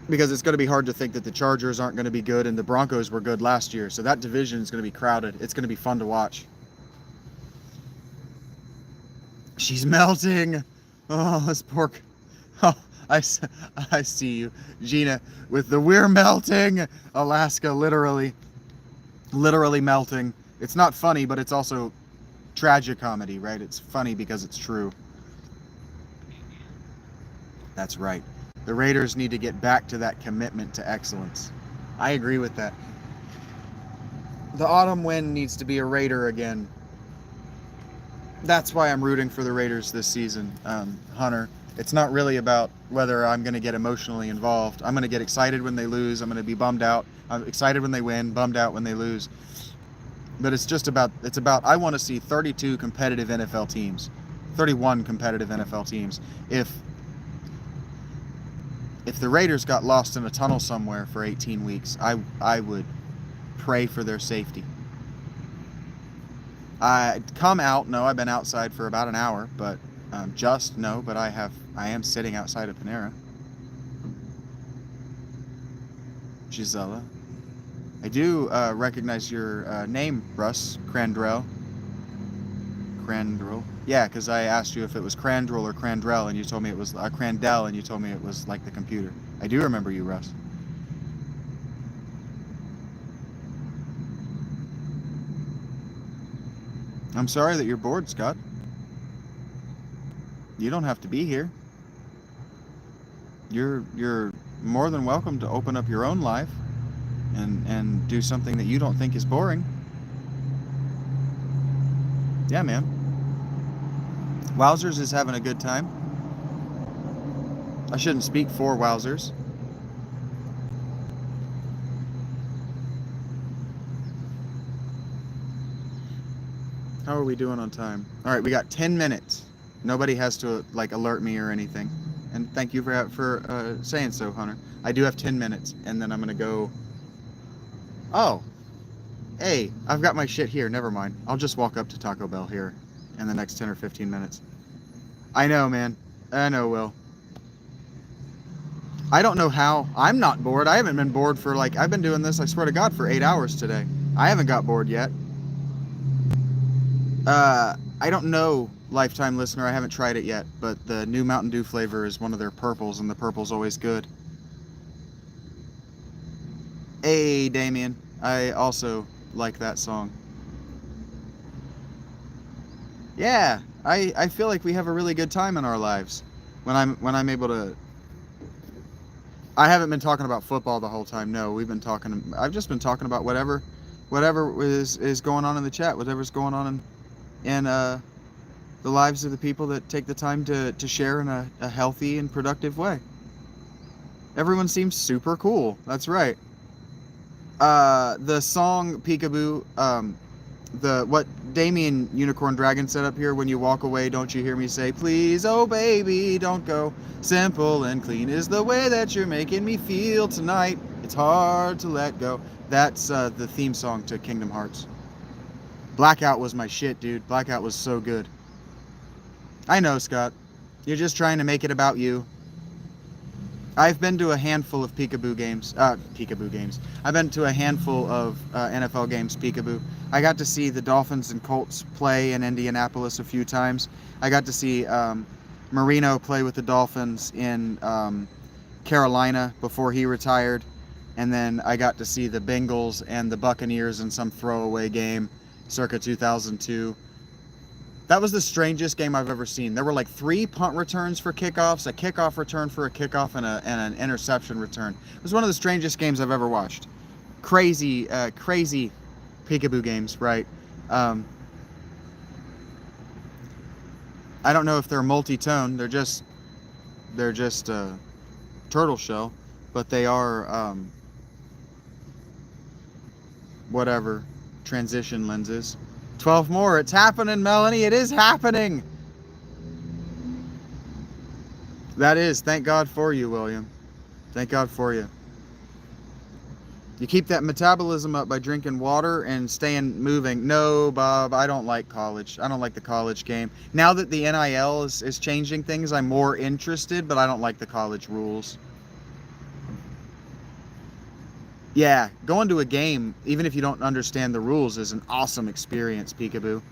Because it's going to be hard to think that the Chargers aren't going to be good and the Broncos were good last year. So that division is going to be crowded. It's going to be fun to watch. She's melting. Oh, this pork. Oh, I see you, Gina, with the "we're melting." Alaska literally melting. It's not funny, but it's also tragicomedy, right? It's funny because it's true. That's right. The Raiders need to get back to that commitment to excellence. I agree with that. The autumn wind needs to be a Raider again. That's why I'm rooting for the Raiders this season, Hunter. It's not really about whether I'm going to get emotionally involved. I'm going to get excited when they lose. I'm going to be bummed out. I'm excited when they win, bummed out when they lose. But it's about I want to see 32 competitive NFL teams, 31 competitive NFL teams. If the Raiders got lost in a tunnel somewhere for 18 weeks, I would pray for their safety. Come out. No, I've been outside for about an hour, but but I am sitting outside of Panera. Gisela. I do recognize your name, Russ Crandrell. Crandrell. Yeah, because I asked you if it was Crandrell or Crandrell, and you told me it was Crandell, and you told me it was like the computer. I do remember you, Russ. I'm sorry that you're bored, Scott. You don't have to be here. You're more than welcome to open up your own life and do something that you don't think is boring. Yeah, man. Wowzers is having a good time. I shouldn't speak for Wowzers. How are we doing on time? All right, we got 10 minutes. Nobody has to alert me or anything. And thank you for saying so, Hunter. I do have 10 minutes, and then I'm gonna go. Oh, hey, I've got my shit here. Never mind. I'll just walk up to Taco Bell here in the next 10 or 15 minutes. I know, man. I know, Will. I don't know how. I'm not bored. I haven't been bored for I've been doing this, I swear to God, for 8 hours today. I haven't got bored yet. I don't know, lifetime listener. I haven't tried it yet, but the new Mountain Dew flavor is one of their purples, and the purple's always good. Hey, Damien. I also like that song. Yeah, I feel like we have a really good time in our lives when I'm able to. I haven't been talking about football the whole time. No, I've just been talking about whatever is going on in the chat, whatever's going on in the lives of the people that take the time to share in a healthy and productive way. Everyone seems super cool. That's right. The song Peekaboo, what Damien Unicorn Dragon said up here, when you walk away, don't you hear me say, please, oh baby, don't go. Simple and clean is the way that you're making me feel tonight. It's hard to let go. That's the theme song to Kingdom Hearts. Blackout was my shit, dude. Blackout was so good. I know, Scott. You're just trying to make it about you. I've been to a handful of peekaboo games. Peekaboo games. I've been to a handful of NFL games. Peekaboo. I got to see the Dolphins and Colts play in Indianapolis a few times. I got to see Marino play with the Dolphins in Carolina before he retired, and then I got to see the Bengals and the Buccaneers in some throwaway game, circa 2002. That was the strangest game I've ever seen. There were like 3 punt returns for kickoffs, a kickoff return for a kickoff, and an interception return. It was one of the strangest games I've ever watched. Crazy, crazy peekaboo games, right? I don't know if they're multi-tone. They're just turtle shell, but they are whatever, transition lenses. 12 more. It's happening, Melanie. It is happening. That is. Thank God for you, William. Thank God for you. You keep that metabolism up by drinking water and staying moving. No, Bob, I don't like college. I don't like the college game. Now that the NIL is changing things, I'm more interested, but I don't like the college rules. Yeah, going to a game, even if you don't understand the rules, is an awesome experience, Peekaboo.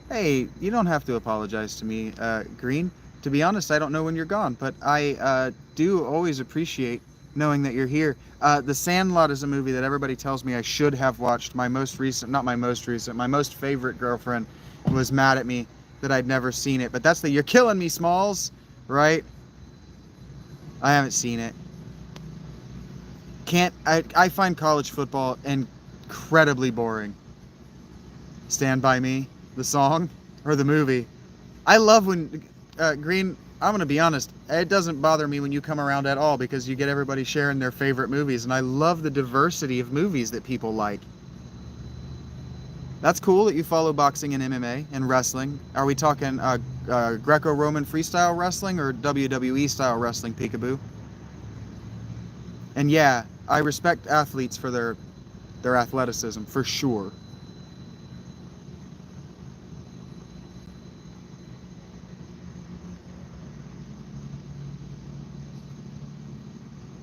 Hey, you don't have to apologize to me, Green. To be honest, I don't know when you're gone, but I do always appreciate knowing that you're here. The Sandlot is a movie that everybody tells me I should have watched. My most favorite girlfriend was mad at me that I'd never seen it. But that's You're Killing Me, Smalls, right? I haven't seen it. I find college football incredibly boring. Stand By Me, the song, or the movie. I love when, Green, I'm going to be honest, it doesn't bother me when you come around at all because you get everybody sharing their favorite movies, and I love the diversity of movies that people like. That's cool that you follow boxing and MMA and wrestling. Are we talking Greco-Roman freestyle wrestling or WWE style wrestling, Peekaboo? And yeah, I respect athletes for their athleticism, for sure.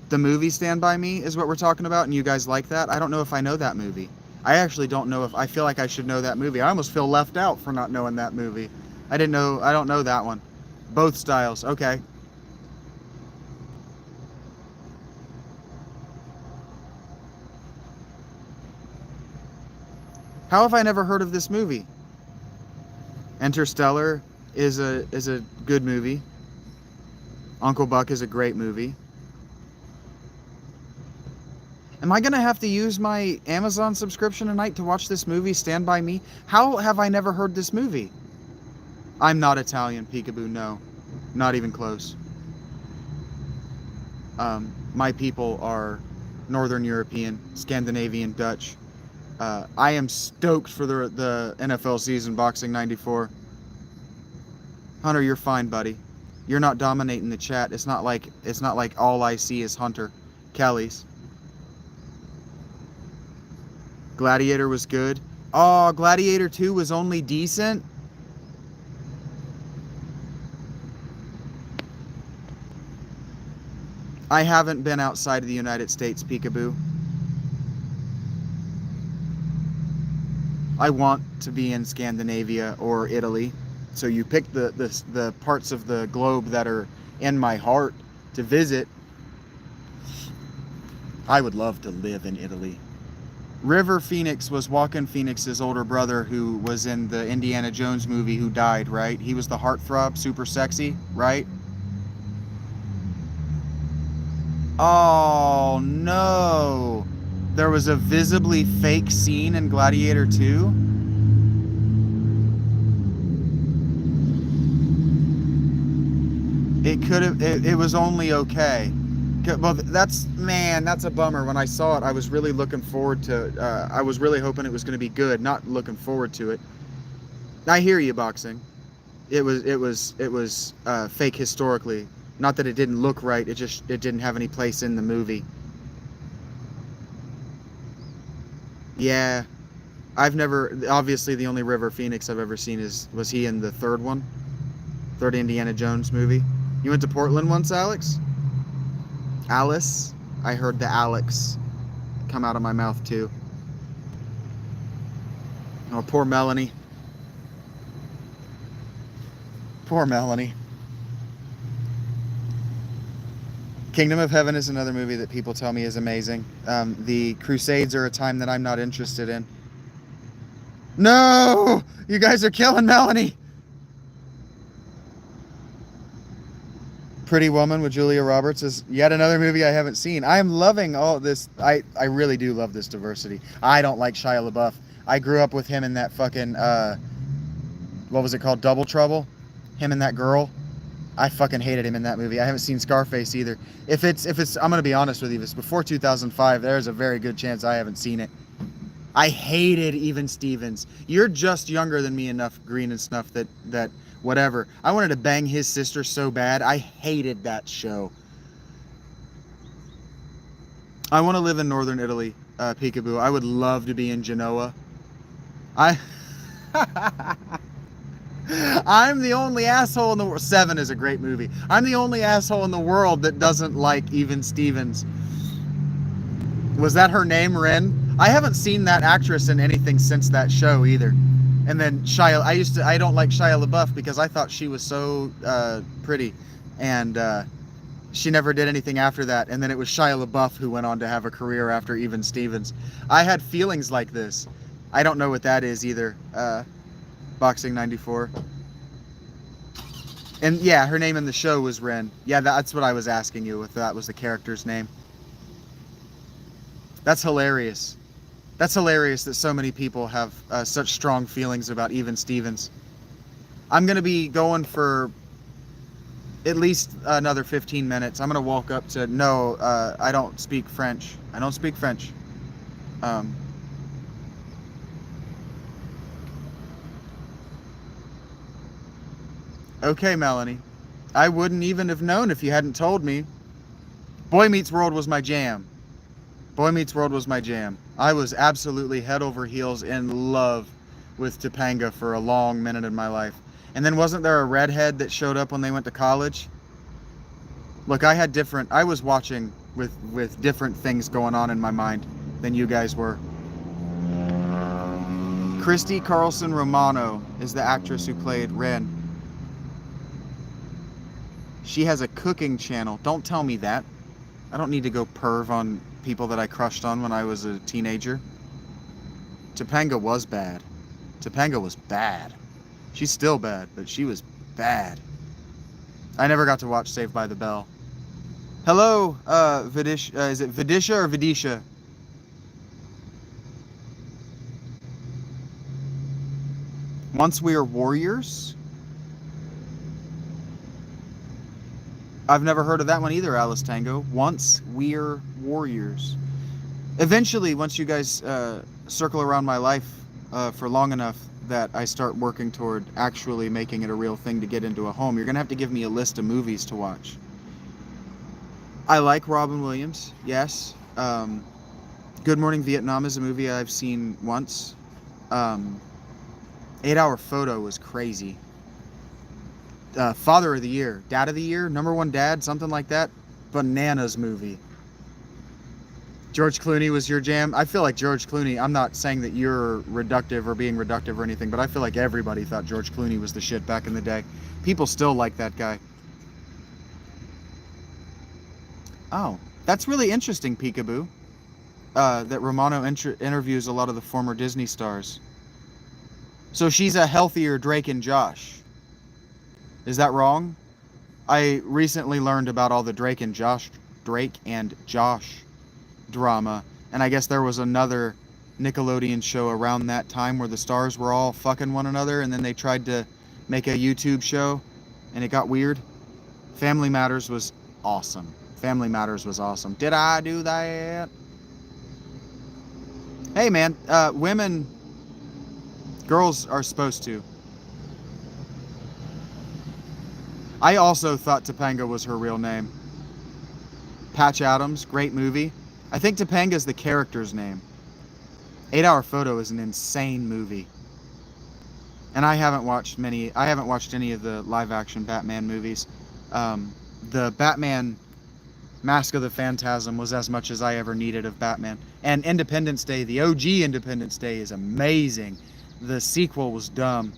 The movie Stand By Me is what we're talking about, and you guys like that? I don't know if I know that movie. I actually don't know if I feel like I should know that movie. I almost feel left out for not knowing that movie. I don't know that one. Both styles, okay. How have I never heard of this movie? Interstellar is a good movie. Uncle Buck is a great movie. Am I going to have to use my Amazon subscription tonight to watch this movie, Stand By Me? How have I never heard this movie? I'm not Italian, Peekaboo, no. Not even close. My people are Northern European, Scandinavian, Dutch. I am stoked for the NFL season, Boxing 94. Hunter, you're fine, buddy. You're not dominating the chat. It's not like all I see is Hunter Kelly's. Gladiator was good. Oh, Gladiator 2 was only decent? I haven't been outside of the United States, Peekaboo. I want to be in Scandinavia or Italy. So you pick the parts of the globe that are in my heart to visit. I would love to live in Italy. River Phoenix was Joaquin Phoenix's older brother who was in the Indiana Jones movie who died, right? He was the heartthrob, super sexy, right? Oh, no. There was a visibly fake scene in Gladiator 2? It was only okay. Well, that's a bummer. When I saw it, I was really looking forward to, I was really hoping it was going to be good, not looking forward to it. I hear you, boxing. It was fake historically. Not that it didn't look right, it didn't have any place in the movie. Yeah. Obviously the only River Phoenix I've ever seen was he in the third Indiana Jones movie? You went to Portland once, Alex? Alice? I heard the Alex come out of my mouth too. Oh, poor Melanie. Poor Melanie. Kingdom of Heaven is another movie that people tell me is amazing. The Crusades are a time that I'm not interested in. No! You guys are killing Melanie! Pretty Woman with Julia Roberts is yet another movie I haven't seen. I am loving all this. I really do love this diversity. I don't like Shia LaBeouf. I grew up with him in that fucking, what was it called? Double Trouble? Him and that girl. I fucking hated him in that movie. I haven't seen Scarface either. If it's, I'm gonna be honest with you, if it's before 2005, there's a very good chance I haven't seen it. I hated Even Stevens. You're just younger than me enough, Green and Snuff, that whatever. I wanted to bang his sister so bad. I hated that show. I want to live in northern Italy, Peekaboo. I would love to be in Genoa. I'm the only asshole in the world. Seven is a great movie. I'm the only asshole in the world that doesn't like Even Stevens. Was that her name, Ren? I haven't seen that actress in anything since that show either. And then I don't like Shia LaBeouf because I thought she was so pretty, and she never did anything after that. And then it was Shia LaBeouf who went on to have a career after Even Stevens. I had feelings like this. I don't know what that is either. Boxing 94. And yeah, her name in the show was Ren. Yeah, that's what I was asking you, if that was the character's name. That's hilarious. That's hilarious that so many people have such strong feelings about Even Stevens. I'm going to be going for at least another 15 minutes. I'm going to walk up to, no, I don't speak French. I don't speak French. Okay, Melanie. I wouldn't even have known if you hadn't told me. Boy Meets World was my jam. Boy Meets World was my jam. I was absolutely head over heels in love with Topanga for a long minute in my life. And then wasn't there a redhead that showed up when they went to college? Look, I was watching with different things going on in my mind than you guys were. Christy Carlson Romano is the actress who played Ren. She has a cooking channel. Don't tell me that. I don't need to go perv on people that I crushed on when I was a teenager. Topanga was bad. Topanga was bad. She's still bad, but she was bad. I never got to watch Saved by the Bell. Hello, Vidisha. Is it Vidisha or Vidisha? Once We Are Warriors? I've never heard of that one either, Alice Tango. Once We're Warriors. Eventually, once you guys circle around my life for long enough that I start working toward actually making it a real thing to get into a home, you're going to have to give me a list of movies to watch. I like Robin Williams, yes. Good Morning Vietnam is a movie I've seen once. 8 Hour Photo was crazy. Father of the Year, Dad of the Year, number one dad, something like that. Bananas movie. George Clooney was your jam. I feel like George Clooney, I'm not saying that you're reductive or being reductive or anything, but I feel like everybody thought George Clooney was the shit back in the day. People still like that guy. Oh, that's really interesting, Peekaboo. That Romano interviews a lot of the former Disney stars. So she's a healthier Drake and Josh. Is that wrong? I recently learned about all the Drake and Josh drama, and I guess there was another Nickelodeon show around that time where the stars were all fucking one another, and then they tried to make a YouTube show, and it got weird. Family Matters was awesome. Family Matters was awesome. Did I do that? Hey man, girls are supposed to. I also thought Topanga was her real name. Patch Adams, great movie. I think Topanga's the character's name. 8 Hour Photo is an insane movie. And I haven't watched any of the live action Batman movies. The Batman Mask of the Phantasm was as much as I ever needed of Batman. And Independence Day, the OG Independence Day, is amazing. The sequel was dumb.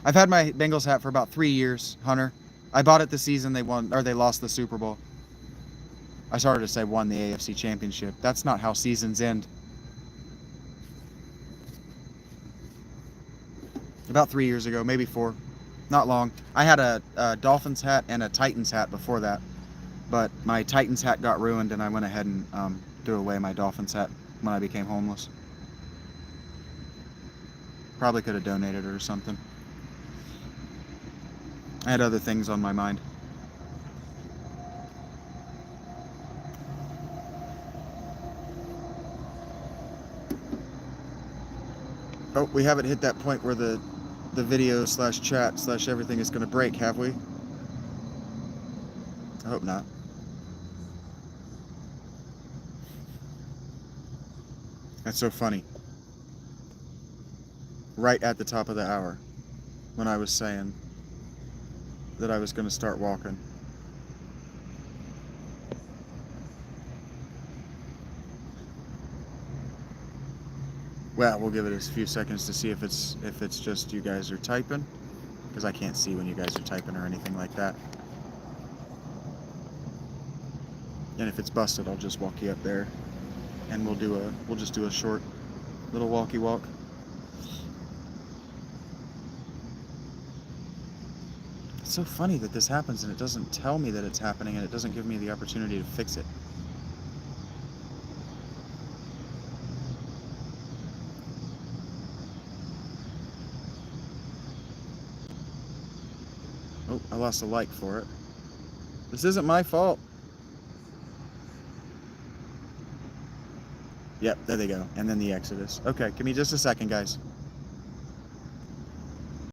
I've had my Bengals hat for about 3 years, Hunter. I bought it the season they won, or they lost the Super Bowl. I started to say won the AFC Championship. That's not how seasons end. About 3 years ago, maybe 4. Not long. I had a Dolphins hat and a Titans hat before that. But my Titans hat got ruined, and I went ahead and threw away my Dolphins hat when I became homeless. Probably could have donated it or something. I had other things on my mind. Oh, we haven't hit that point where the video / chat / everything is going to break, have we? I hope not. That's so funny. Right at the top of the hour, when I was saying that I was going to start walking. Well, we'll give it a few seconds to see if it's just you guys are typing, because I can't see when you guys are typing or anything like that. And if it's busted, I'll just walk you up there, and we'll just do a short little walkie walk. It's so funny that this happens and it doesn't tell me that it's happening, and it doesn't give me the opportunity to fix it. Oh, I lost a like for it. This isn't my fault. Yep, there they go. And then the Exodus. Okay, give me just a second, guys.